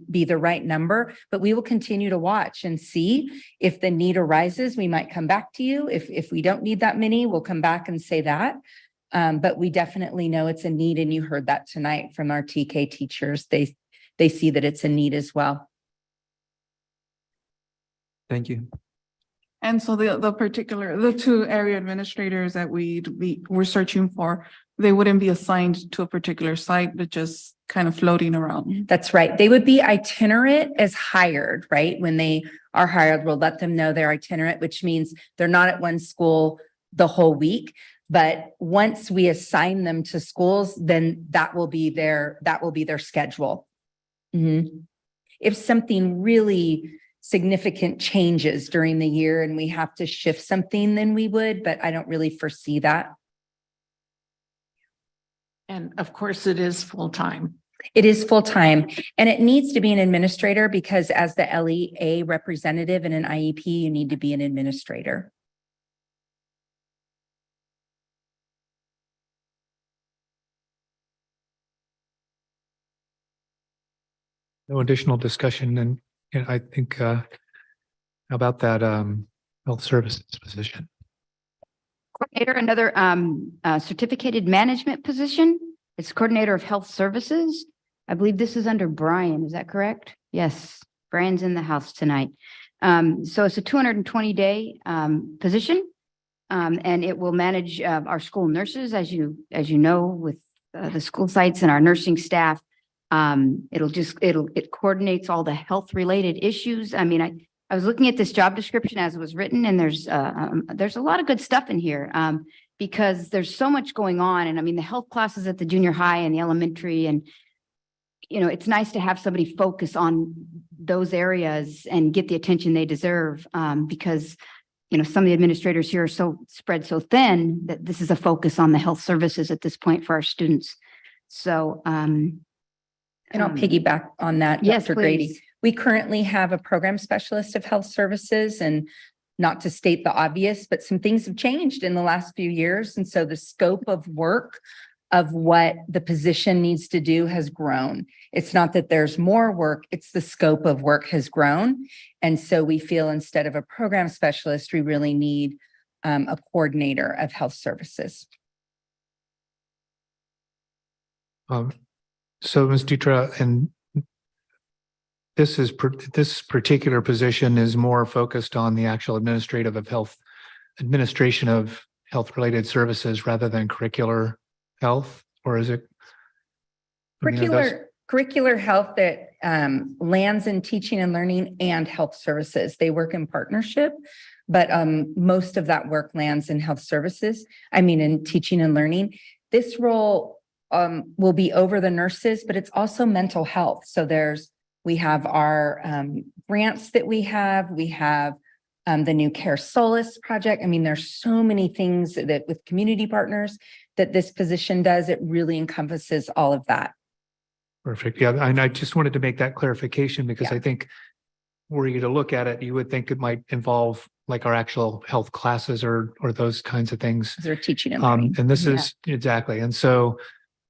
be the right number, but we will continue to watch and see if the need arises. We might come back to you. If we don't need that many, we'll come back and say that. But we definitely know it's a need. And you heard that tonight from our TK teachers. They see that it's a need as well. Thank you. And so the 2 area administrators that we're searching for, they wouldn't be assigned to a particular site, but just kind of floating around. That's right. They would be itinerant as hired, right? When they are hired, we'll let them know they're itinerant, which means they're not at one school the whole week. But once we assign them to schools, then that will be their schedule. Mm-hmm. If something really significant changes during the year and we have to shift something, then we would, but I don't really foresee that. And of course, it is full-time. It is full-time, and it needs to be an administrator because as the LEA representative in an IEP, you need to be an administrator. No additional discussion, and I think about that health services position. coordinator, another certificated management position. It's coordinator of health services. I believe this is under Brian. Is that correct? Yes, Brian's in the house tonight. So it's a 220-day position, and it will manage our school nurses, as you know, with the school sites and our nursing staff. It coordinates all the health related issues. I mean, I was looking at this job description as it was written, and there's a lot of good stuff in here. Because there's so much going on. And I mean, the health classes at the junior high and the elementary, and it's nice to have somebody focus on those areas and get the attention they deserve. Because some of the administrators here are so spread so thin that this is a focus on the health services at this point for our students. So, and I'll piggyback on that, Yes, Dr. Grady. please. We currently have a program specialist of health services, and not to state the obvious, but some things have changed in the last few years. And so the scope of work of what the position needs to do has grown. It's not that there's more work, it's the scope of work has grown. And so we feel instead of a program specialist, we really need a coordinator of health services. So Ms. Dutra, and this particular position is more focused on the actual administration of health related services rather than curricular health, or is it? Curricular health that lands in teaching and learning and health services. They work in partnership, but most of that work lands in health services. I mean, in teaching and learning. This role will be over the nurses, but it's also mental health. So we have our grants that we have the new Care Solace project. I mean, there's so many things that with community partners that this position does. It really encompasses all of that. Perfect. Yeah. And I just wanted to make that clarification because I think were you to look at it, you would think it might involve like our actual health classes or those kinds of things. They're teaching and learning. And this is exactly. And so,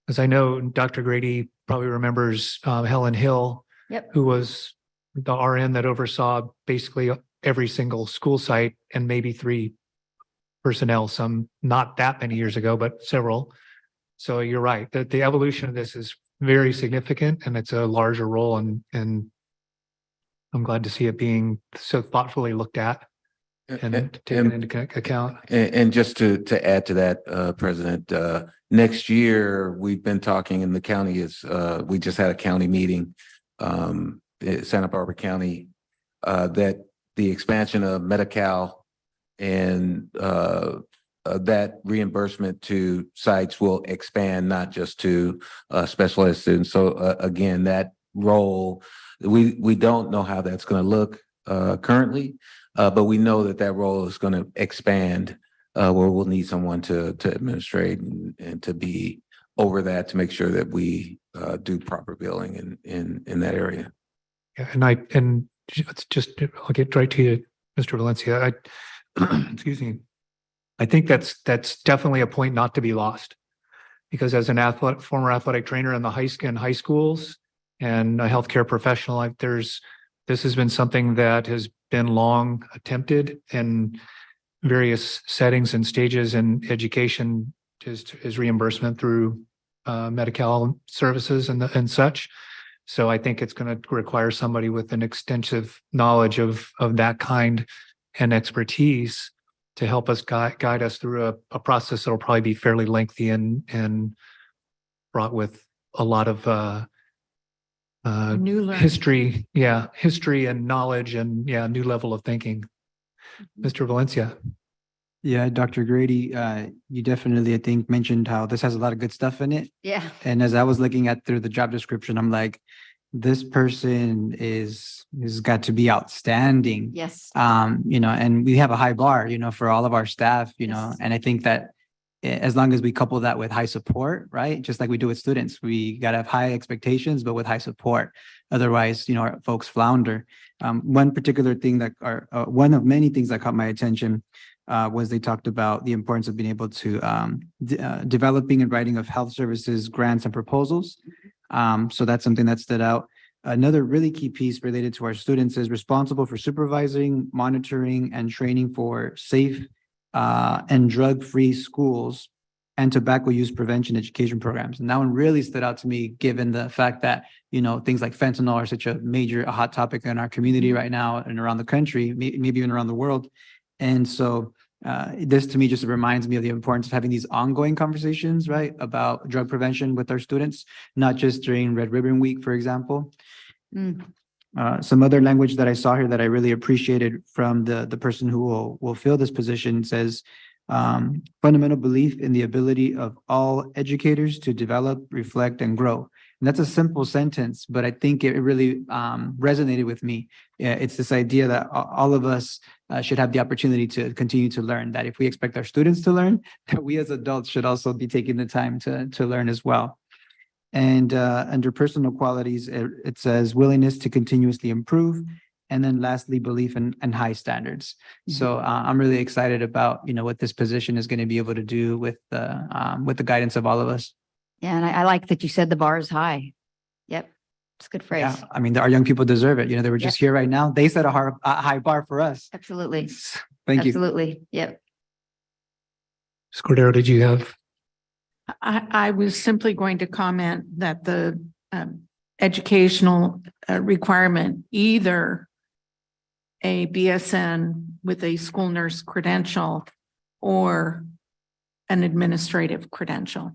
as I know, Dr. Grady probably remembers Helen Hill, who was the RN that oversaw basically every single school site and maybe 3 personnel, some not that many years ago, but several. So you're right that the evolution of this is very significant and it's a larger role, and I'm glad to see it being so thoughtfully looked at and taken into account. And just to add to that, President, next year we've been talking in the county we just had a county meeting, Santa Barbara County, that the expansion of Medi-Cal and that reimbursement to sites will expand, not just to special ed students. So again, that role, we don't know how that's going to look currently, but we know that role is going to expand where we'll need someone to administrate and to be over that to make sure that we do proper billing in that area. Yeah, and it's just, I'll get right to you, Mr. Valencia. Excuse me. I think that's definitely a point not to be lost, because as an former athletic trainer in the high schools and a healthcare professional, this has been something that has been long attempted in various settings and stages in education, is reimbursement through Medi-Cal services and such. So I think it's going to require somebody with an extensive knowledge of that kind and expertise to help us guide us through a process that'll probably be fairly lengthy and fraught with a lot of New learning. history and knowledge and new level of thinking. Mr. Valencia. Yeah, Dr. Grady, you definitely, I think, mentioned how this has a lot of good stuff in it. Yeah. And as I was looking at through the job description, I'm like, this person is got to be outstanding. Yes. And we have a high bar, for all of our staff, and I think that as long as we couple that with high support, right? Just like we do with students, we got to have high expectations, but with high support. Otherwise, our folks flounder. One particular thing one of many things that caught my attention was they talked about the importance of being able to developing and writing of health services, grants and proposals. So that's something that stood out. Another really key piece related to our students is responsible for supervising, monitoring, and training for safe and drug-free schools and tobacco use prevention education programs. And that one really stood out to me, given the fact that, things like fentanyl are such a hot topic in our community right now and around the country, maybe even around the world. And so This to me just reminds me of the importance of having these ongoing conversations, right, about drug prevention with our students, not just during Red Ribbon Week, for example. Some other language that I saw here that I really appreciated from the person who will fill this position says, fundamental belief in the ability of all educators to develop, reflect, and grow. And that's a simple sentence, but I think it really resonated with me. It's this idea that all of us should have the opportunity to continue to learn, that if we expect our students to learn, that we as adults should also be taking the time to learn as well. And under personal qualities, it says willingness to continuously improve. And then lastly, belief in high standards. So I'm really excited about, what this position is going to be able to do with the guidance of all of us. Yeah, and I like that you said the bar is high. Yep, it's a good phrase. Yeah, I mean, our young people deserve it. They were just here right now. They set a high bar for us. Absolutely. Thank you. Absolutely. Yep. Ms. Cordero, did you have? I was simply going to comment that the educational requirement, either a BSN with a school nurse credential or an administrative credential.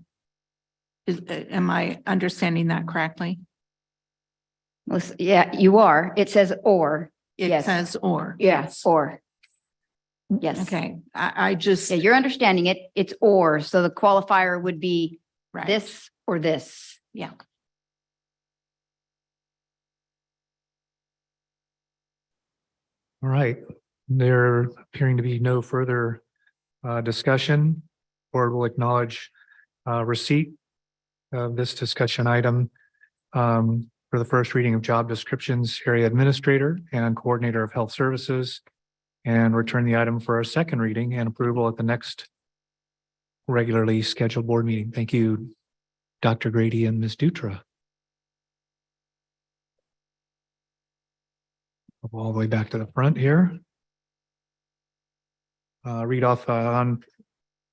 Am I understanding that correctly? Yeah, you are. It says or. It says or. Yes, or. Yes. Okay, I just. Yeah, you're understanding it. It's or, so the qualifier would be Right. this or this. Yeah. All right, there appearing to be no further discussion. Board will acknowledge receipt of this discussion item for the first reading of job descriptions, area administrator and coordinator of health services, and return the item for our second reading and approval at the next regularly scheduled board meeting. Thank you, Dr. Grady and Ms. Dutra. All the way back to the front here. Read off on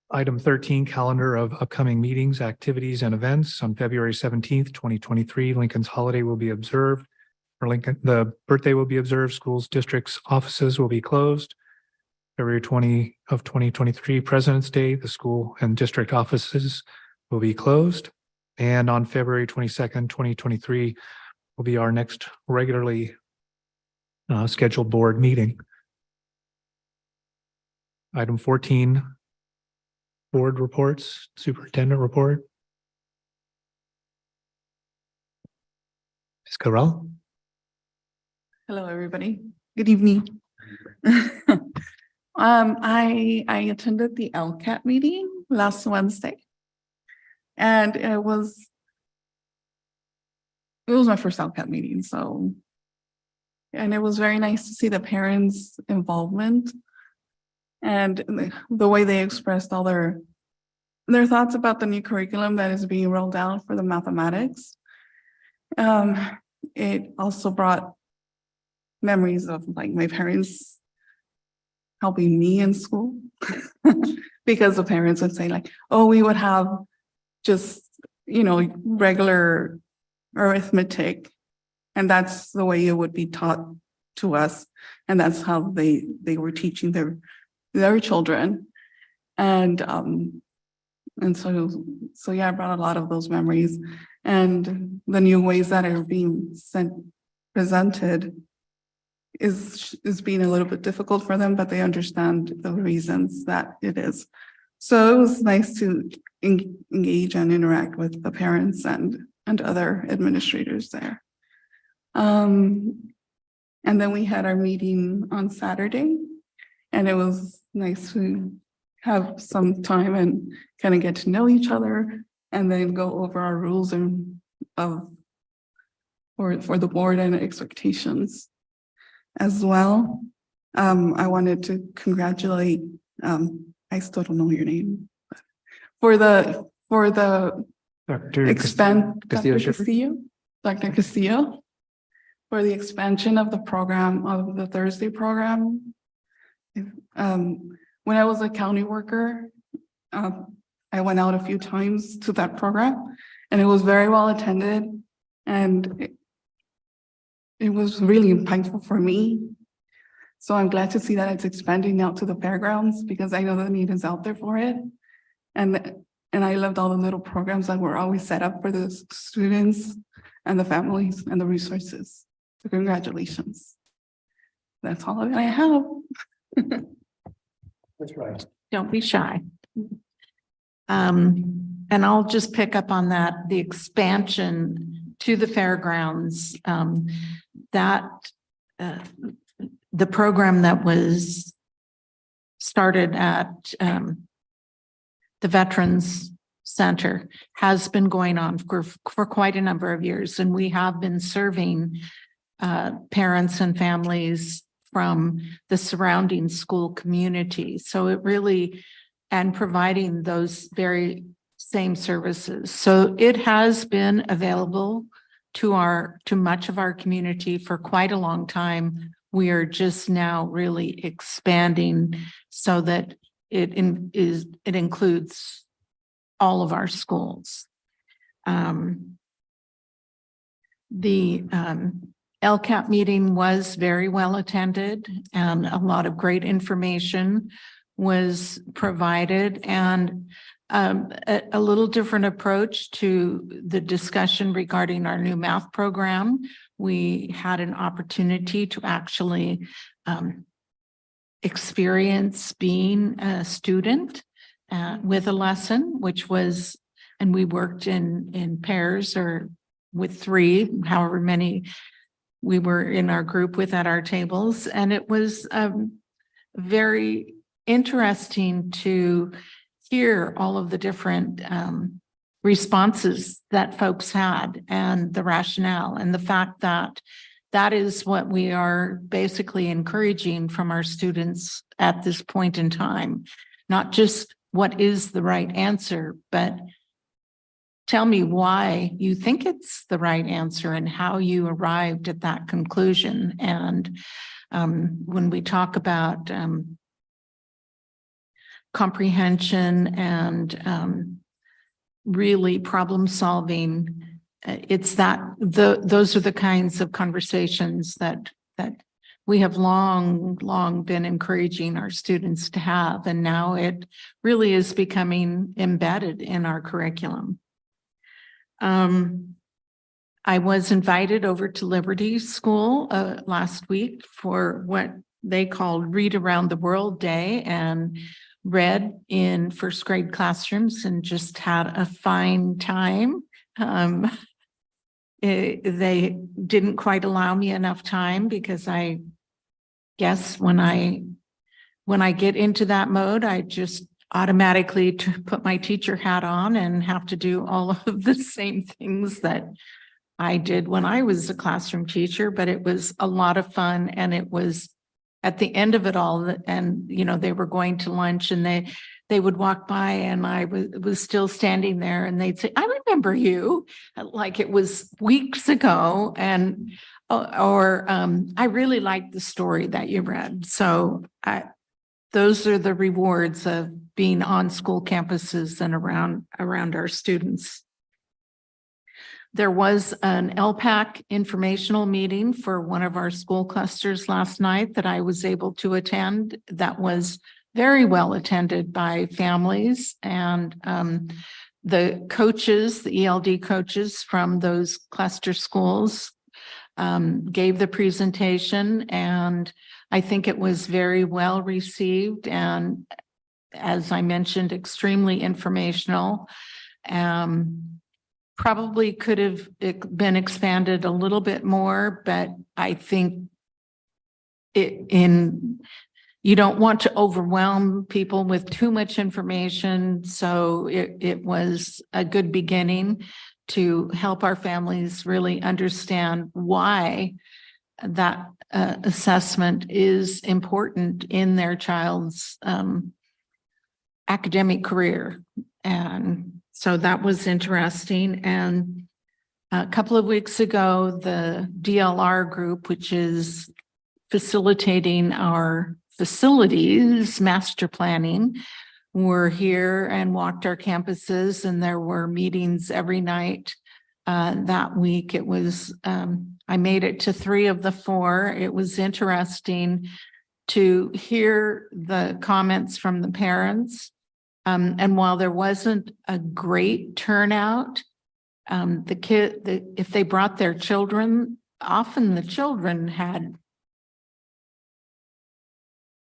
item 13, calendar of upcoming meetings, activities, and events. On February 17th, 2023, Lincoln's holiday will be observed. For Lincoln, the birthday will be observed. Schools, districts, offices will be closed. February 20 of 2023, President's Day, the school and district offices will be closed. And on February 22nd, 2023, will be our next regularly scheduled board meeting. Item 14, board reports, superintendent report. Ms. Corral. Hello, everybody. Good evening. I attended the LCAT meeting last Wednesday, and it was my first LCAT meeting, and it was very nice to see the parents' involvement and the way they expressed all their thoughts about the new curriculum that is being rolled out for the mathematics. It also brought memories of like my parents helping me in school because the parents would say like, oh, we would have just, regular arithmetic. And that's the way it would be taught to us. And that's how they were teaching their children. And so yeah, I brought a lot of those memories, and the new ways that are being presented is being a little bit difficult for them, but they understand the reasons that it is. So it was nice to engage and interact with the parents and other administrators there. And then we had our meeting on Saturday, and it was nice to have some time and kind of get to know each other, and then go over our rules for the board and expectations as well. I wanted to congratulate, I still don't know your name, for the Dr. Castillo, for the expansion of the program, of the Thursday program. When I was a county worker, I went out a few times to that program, and it was very well attended, and it was really impactful for me. So I'm glad to see that it's expanding out to the fairgrounds because I know the need is out there for it. And I loved all the little programs that were always set up for the students and the families and the resources. So congratulations. That's all I have. That's right. Don't be shy. And I'll just pick up on that, the expansion to the fairgrounds, the program that was started at the Veterans Center has been going on for quite a number of years, and we have been serving parents and families from the surrounding school community. So it really, and providing those very same services. So it has been available to much of our community for quite a long time. We are just now really expanding so that it includes all of our schools. The LCAP meeting was very well attended and a lot of great information was provided, and a little different approach to the discussion regarding our new math program. We had an opportunity to actually experience being a student with a lesson, which was, and we worked in pairs or with three, however many we were in our group with at our tables. And it was very interesting to hear all of the different responses that folks had and the rationale, and the fact that that is what we are basically encouraging from our students at this point in time. Not just what is the right answer, but tell me why you think it's the right answer and how you arrived at that conclusion. And when we talk about comprehension and really problem solving, it's those are the kinds of conversations that we have long been encouraging our students to have, and now it really is becoming embedded in our curriculum. I was invited over to Liberty School last week for what they called Read Around the World Day, and read in first grade classrooms and just had a fine time. They didn't quite allow me enough time because I guess when I get into that mode, I just automatically put my teacher hat on and have to do all of the same things that I did when I was a classroom teacher. But it was a lot of fun, and it was at the end of it all, and they were going to lunch, and they would walk by, and I was still standing there, and they'd say, "I remember you," like it was weeks ago, and I really liked the story that you read. So those are the rewards of being on school campuses and around our students. There was an LPAC informational meeting for one of our school clusters last night that I was able to attend. That was very well attended by families, and the coaches, the ELD coaches from those cluster schools gave the presentation, and I think it was very well received, and as I mentioned, extremely informational. Probably could have been expanded a little bit more, but I think you don't want to overwhelm people with too much information. So it was a good beginning to help our families really understand why that assessment is important in their child's academic career. And so that was interesting. And a couple of weeks ago, the DLR group, which is facilitating our facilities master planning, were here and walked our campuses, and there were meetings every night that week. It was, I made it to 3 of the 4. It was interesting to hear the comments from the parents. And while there wasn't a great turnout, if they brought their children, often the children had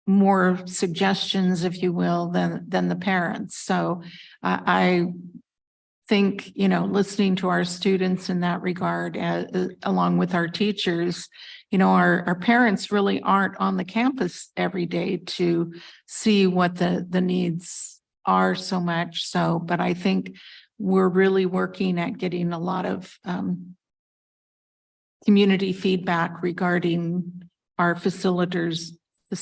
more suggestions, if you will, than the parents. So I think, listening to our students in that regard, along with our teachers, our parents really aren't on the campus every day to see what the needs are so much. So, but I think we're really working at getting a lot of community feedback regarding our facilities. I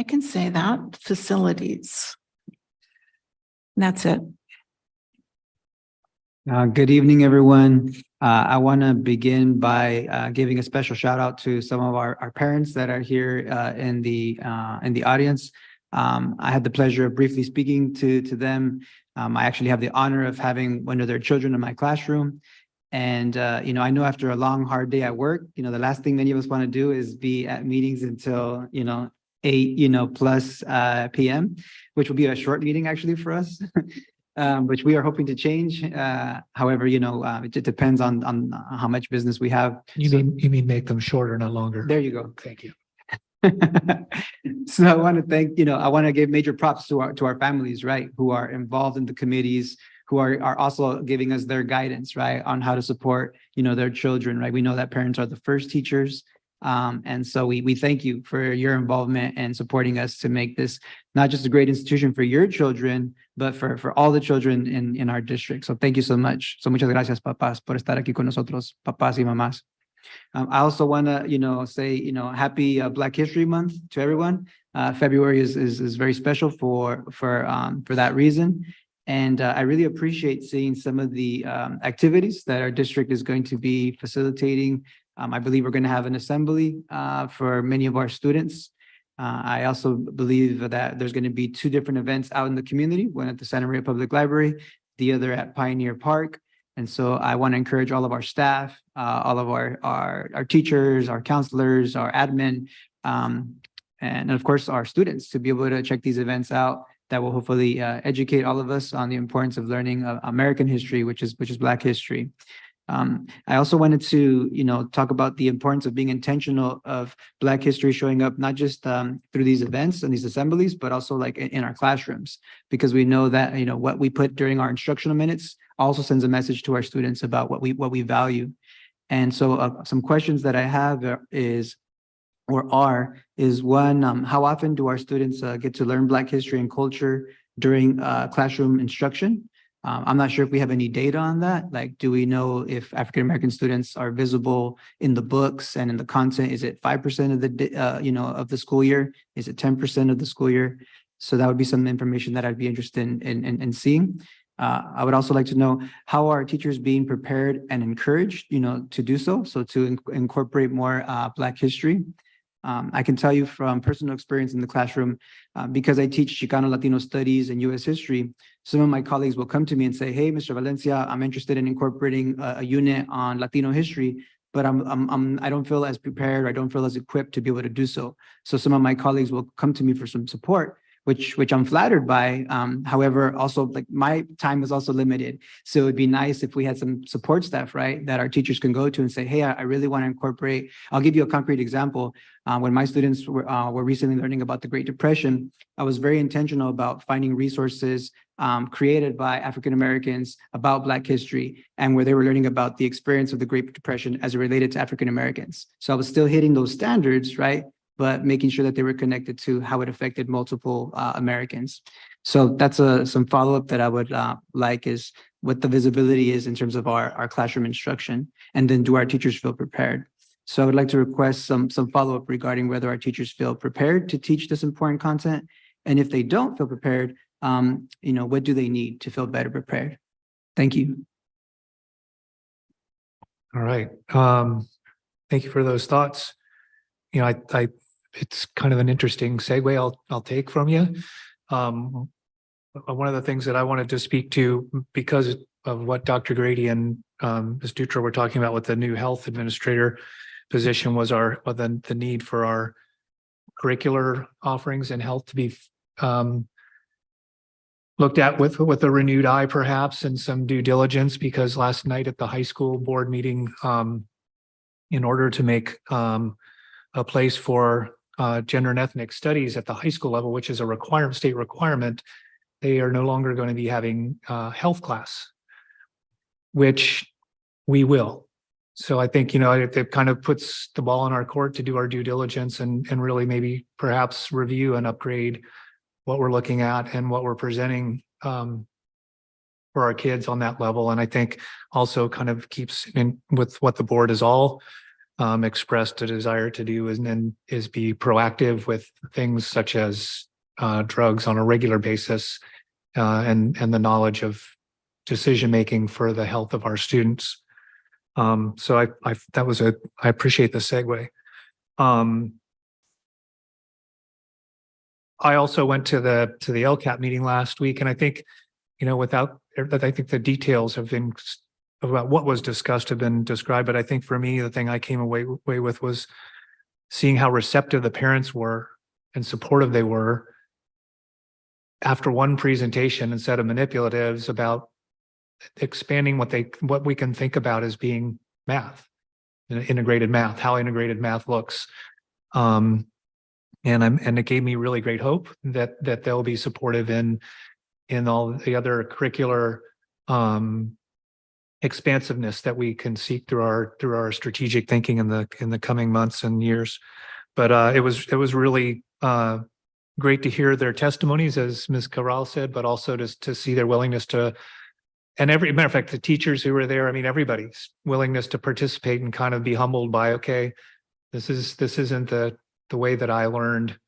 can say that, facilities. And that's it. Good evening, everyone. I want to begin by giving a special shout out to some of our parents that are here in the audience. I had the pleasure of briefly speaking to them. I actually have the honor of having one of their children in my classroom. And, I know after a long, hard day at work, the last thing many of us want to do is be at meetings until, 8, plus PM, which will be a short meeting actually for us, which we are hoping to change. However, it depends on how much business we have. You mean make them shorter, not longer? There you go. Thank you. So I want to thank, I want to give major props to our families, right, who are involved in the committees, who are also giving us their guidance, right, on how to support, their children, right? We know that parents are the first teachers. And so we thank you for your involvement and supporting us to make this not just a great institution for your children, but for all the children in our district. So thank you so much. So muchas gracias, papás, por estar aquí con nosotros, papás y mamás. I also want to, say, happy Black History Month to everyone. February is very special for that reason. And I really appreciate seeing some of the activities that our district is going to be facilitating. I believe we're going to have an assembly for many of our students. I also believe that there's going to be 2 different events out in the community, one at the Santa Maria Public Library, the other at Pioneer Park. And so I want to encourage all of our staff, all of our teachers, our counselors, our admin, and of course, our students to be able to check these events out that will hopefully educate all of us on the importance of learning American history, which is Black history. I also wanted to, talk about the importance of being intentional of Black history showing up, not just through these events and these assemblies, but also like in our classrooms, because we know that, what we put during our instructional minutes also sends a message to our students about what we value. And so some questions that I have is one, how often do our students get to learn Black history and culture during classroom instruction? I'm not sure if we have any data on that. Like, do we know if African-American students are visible in the books and in the content? Is it 5% of the, of the school year? Is it 10% of the school year? So that would be some information that I'd be interested in seeing. I would also like to know, how are teachers being prepared and encouraged, to do so? So to incorporate more Black history. I can tell you from personal experience in the classroom, because I teach Chicano Latino studies and U.S. history, some of my colleagues will come to me and say, hey, Mr. Valencia, I'm interested in incorporating a unit on Latino history, but I don't feel as prepared, I don't feel as equipped to be able to do so. So some of my colleagues will come to me for some support, which I'm flattered by. However, also like my time is also limited. So it'd be nice if we had some support staff, right, that our teachers can go to and say, hey, I really want to incorporate. I'll give you a concrete example. When my students were recently learning about the Great Depression, I was very intentional about finding resources created by African Americans about Black history, and where they were learning about the experience of the Great Depression as it related to African Americans. So I was still hitting those standards, right, but making sure that they were connected to how it affected multiple Americans. So that's some follow-up that I would like, is what the visibility is in terms of our classroom instruction, and then do our teachers feel prepared? So I would like to request some follow-up regarding whether our teachers feel prepared to teach this important content, and if they don't feel prepared, what do they need to feel better prepared? Thank you. All right. Thank you for those thoughts. It's kind of an interesting segue I'll take from you. One of the things that I wanted to speak to, because of what Dr. Grady and Ms. Dutra were talking about with the new health administrator position was the need for our curricular offerings in health to be looked at with a renewed eye perhaps and some due diligence, because last night at the high school board meeting, in order to make a place for gender and ethnic studies at the high school level, which is a state requirement, they are no longer going to be having health class, which we will. So I think, it kind of puts the ball in our court to do our due diligence and really maybe perhaps review and upgrade what we're looking at and what we're presenting for our kids on that level. And I think also kind of keeps in with what the board has all expressed a desire to do is be proactive with things such as drugs on a regular basis and the knowledge of decision-making for the health of our students. So I appreciate the segue. I also went to the LCAP meeting last week, and I think, I think the details have been about what was discussed have been described. But I think for me, the thing I came away with was seeing how receptive the parents were and supportive they were after one presentation and set of manipulatives about expanding what we can think about as being math, integrated math, how integrated math looks. And it gave me really great hope that they'll be supportive in all the other curricular expansiveness that we can seek through our strategic thinking in the coming months and years. But it was really great to hear their testimonies, as Ms. Corral said, but also to see their willingness to. And matter of fact, the teachers who were there, everybody's willingness to participate and kind of be humbled by, okay, this isn't the way that I learned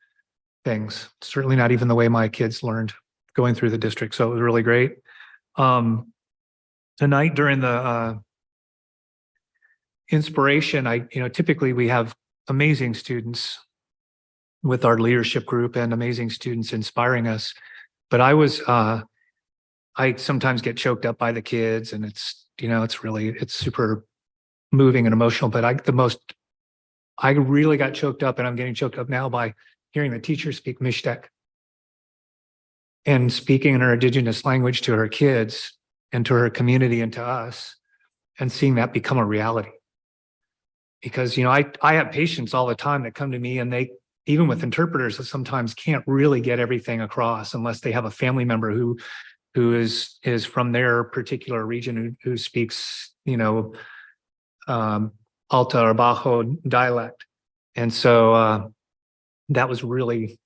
things. Certainly not even the way my kids learned going through the district. So it was really great. Tonight during the inspiration, typically we have amazing students with our leadership group and amazing students inspiring us. But I sometimes get choked up by the kids, and it's super moving and emotional. But I really got choked up, and I'm getting choked up now by hearing the teacher speak Mishtek and speaking in her indigenous language to her kids and to her community and to us, and seeing that become a reality. Because, I have patients all the time that come to me, and they, even with interpreters, that sometimes can't really get everything across unless they have a family member who is from their particular region who speaks, Alta or Bajo dialect. And so that was really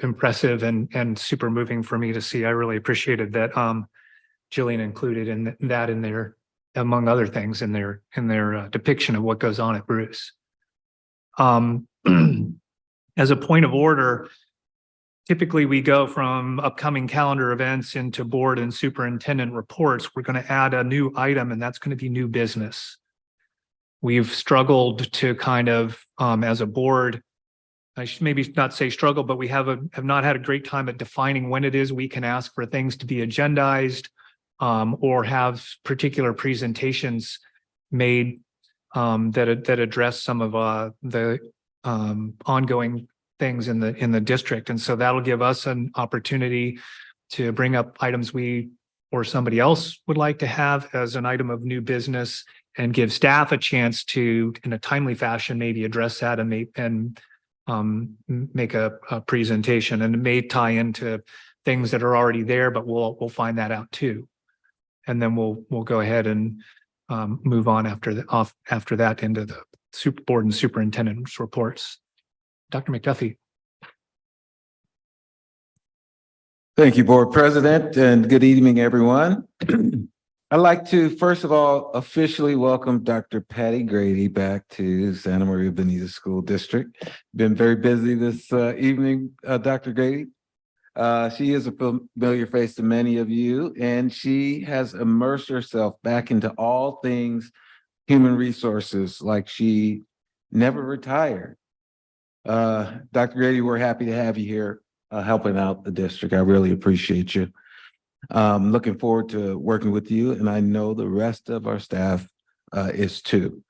impressive and super moving for me to see. I really appreciated that Jillian included in there, among other things, in their depiction of what goes on at Bruce. As a point of order, typically we go from upcoming calendar events into board and superintendent reports. We're going to add a new item, and that's going to be new business. We've struggled to kind of, as a board, I should maybe not say struggle, but we have not had a great time at defining when it is we can ask for things to be agendized or have particular presentations made that address some of the ongoing things in the district. And so that'll give us an opportunity to bring up items we or somebody else would like to have as an item of new business, and give staff a chance to, in a timely fashion, maybe address that and make a presentation. And it may tie into things that are already there, but we'll find that out too. And then we'll go ahead and move on after that into the board and superintendent's reports. Dr. McDuffie. Thank you, Board President, and good evening, everyone. I'd like to, first of all, officially welcome Dr. Patty Grady back to Santa Maria Bonita School District. Been very busy this evening, Dr. Grady. She is a familiar face to many of you, and she has immersed herself back into all things human resources, like she never retired. Dr. Grady, we're happy to have you here helping out the district. I really appreciate you. Looking forward to working with you, and I know the rest of our staff is too.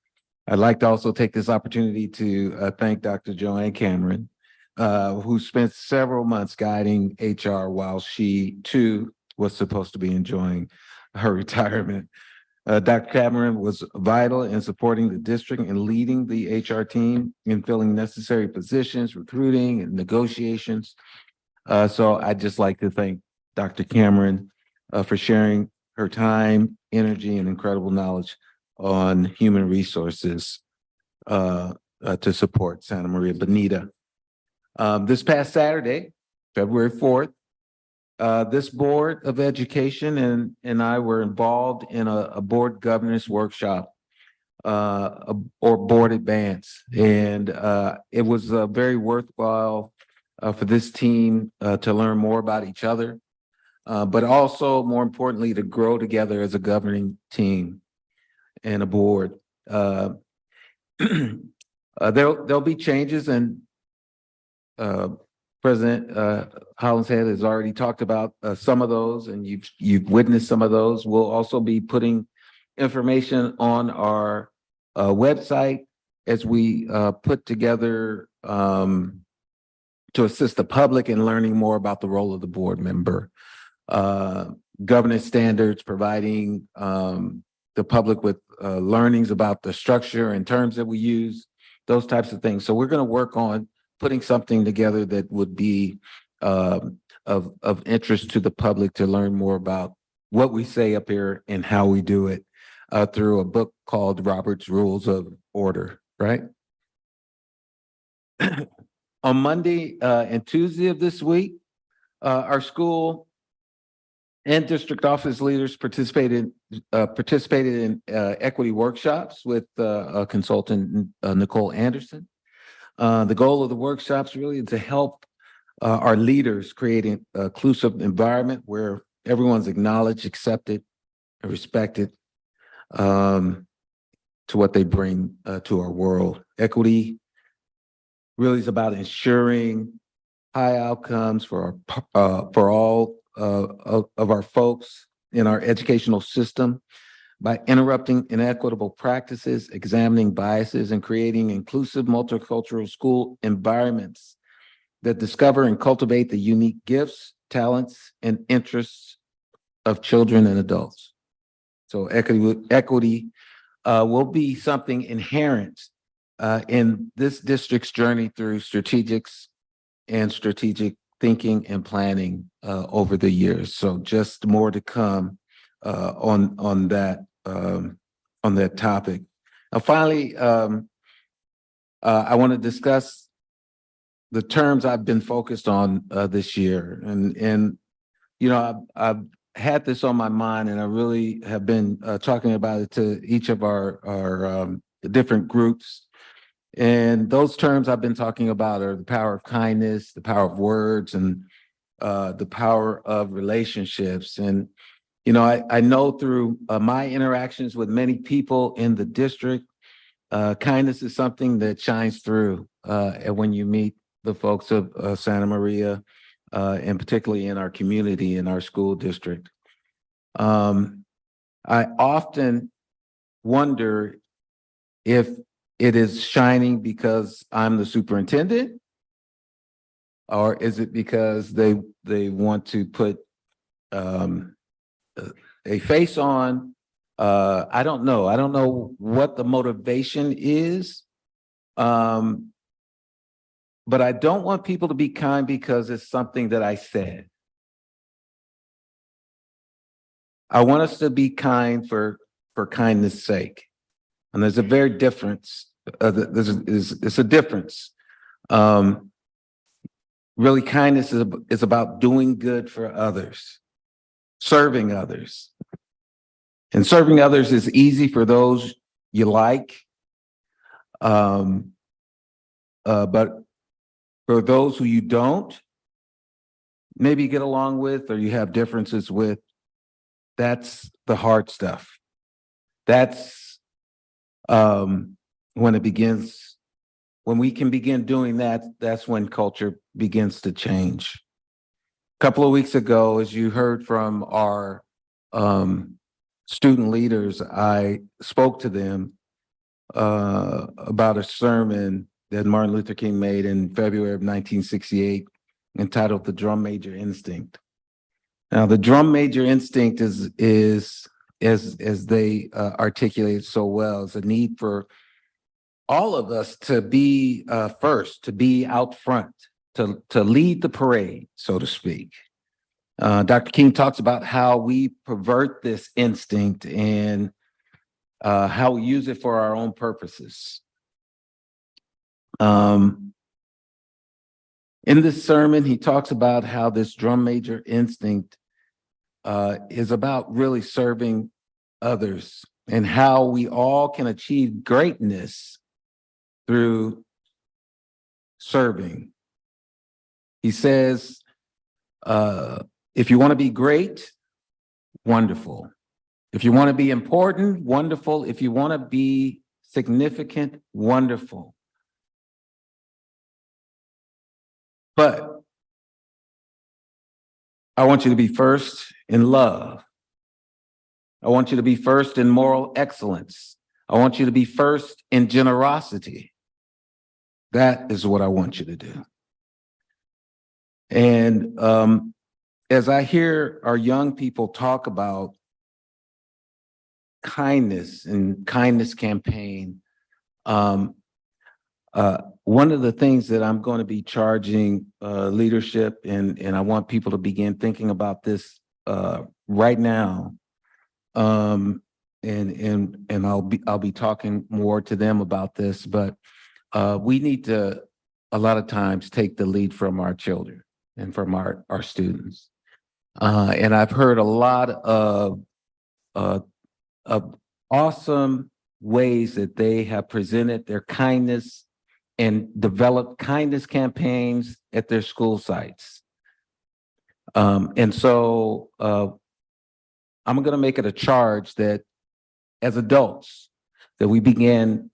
I'd like to also take this opportunity to thank Dr. Joanne Cameron, who spent several months guiding HR while she too was supposed to be enjoying her retirement. Dr. Cameron was vital in supporting the district and leading the HR team in filling necessary positions, recruiting and negotiations. So I'd just like to thank Dr. Cameron for sharing her time, energy, and incredible knowledge on human resources to support Santa Maria Bonita. This past Saturday, February 4th, this Board of Education and I were involved in a board governance workshop or board advance. And it was very worthwhile for this team to learn more about each other, but also more importantly, to grow together as a governing team and a board. There'll be changes, and President Hollinshead has already talked about some of those, and you've witnessed some of those. We'll also be putting information on our website as we put together to assist the public in learning more about the role of the board member. Governance standards, providing the public with learnings about the structure and terms that we use, those types of things. So we're going to work on putting something together that would be of interest to the public to learn more about what we say up here and how we do it through a book called Robert's Rules of Order, right? On Monday and Tuesday of this week, our school and district office leaders participated in equity workshops with consultant Nicole Anderson. The goal of the workshops really is to help our leaders create an inclusive environment where everyone's acknowledged, accepted, and respected to what they bring to our world. Equity really is about ensuring high outcomes for all of our folks in our educational system by interrupting inequitable practices, examining biases, and creating inclusive multicultural school environments that discover and cultivate the unique gifts, talents, and interests of children and adults. So equity will be something inherent in this district's journey through strategic thinking and planning over the years. So just more to come on that topic. Now, finally, I want to discuss the terms I've been focused on this year, and you know, I've had this on my mind, and I really have been talking about it to each of our different groups. And those terms I've been talking about are the power of kindness, the power of words, and the power of relationships. And, you know, I know through my interactions with many people in the district, kindness is something that shines through when you meet the folks of Santa Maria, and particularly in our community, in our school district. I often wonder if it is shining because I'm the superintendent, or is it because they want to put a face on? I don't know. I don't know what the motivation is. But I don't want people to be kind because it's something that I said. I want us to be kind for kindness' sake. And there's a very difference. It's a difference. Really, kindness is about doing good for others, serving others. And serving others is easy for those you like. But for those who you don't, maybe get along with, or you have differences with, that's the hard stuff. That's when it begins, when we can begin doing that, that's when culture begins to change. A couple of weeks ago, as you heard from our student leaders, I spoke to them about a sermon that Martin Luther King made in February of 1968 entitled The Drum Major Instinct. Now, the drum major instinct is as they articulate so well, is a need for all of us to be first, to be out front, to lead the parade, so to speak. Dr. King talks about how we pervert this instinct and how we use it for our own purposes. In this sermon, he talks about how this drum major instinct is about really serving others and how we all can achieve greatness through serving. He says, if you want to be great, wonderful. If you want to be important, wonderful. If you want to be significant, wonderful. But I want you to be first in love. I want you to be first in moral excellence. I want you to be first in generosity. That is what I want you to do. And as I hear our young people talk about kindness and kindness campaign, one of the things that I'm going to be charging leadership, and I want people to begin thinking about this right now, and I'll be talking more to them about this, but we need to a lot of times take the lead from our children and from our students. And I've heard a lot of awesome ways that they have presented their kindness and developed kindness campaigns at their school sites. And so I'm going to make it a charge that as adults, that we begin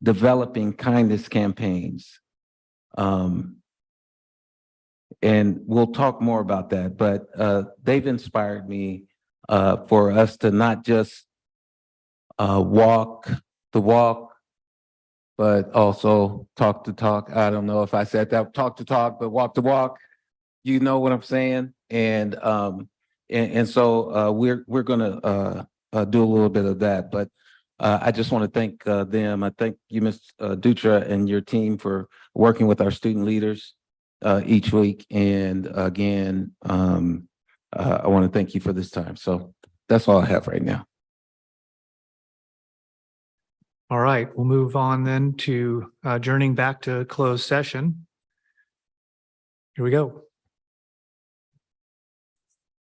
developing kindness campaigns. And we'll talk more about that, but they've inspired me for us to not just walk the walk, but also talk the talk. I don't know if I said that, talk the talk, but walk the walk. You know what I'm saying? And so we're gonna do a little bit of that. But I just want to thank them. I thank you, Ms. Dutra, and your team for working with our student leaders each week. And again, I want to thank you for this time. So that's all I have right now. All right, we'll move on then to adjourning back to closed session. Here we go.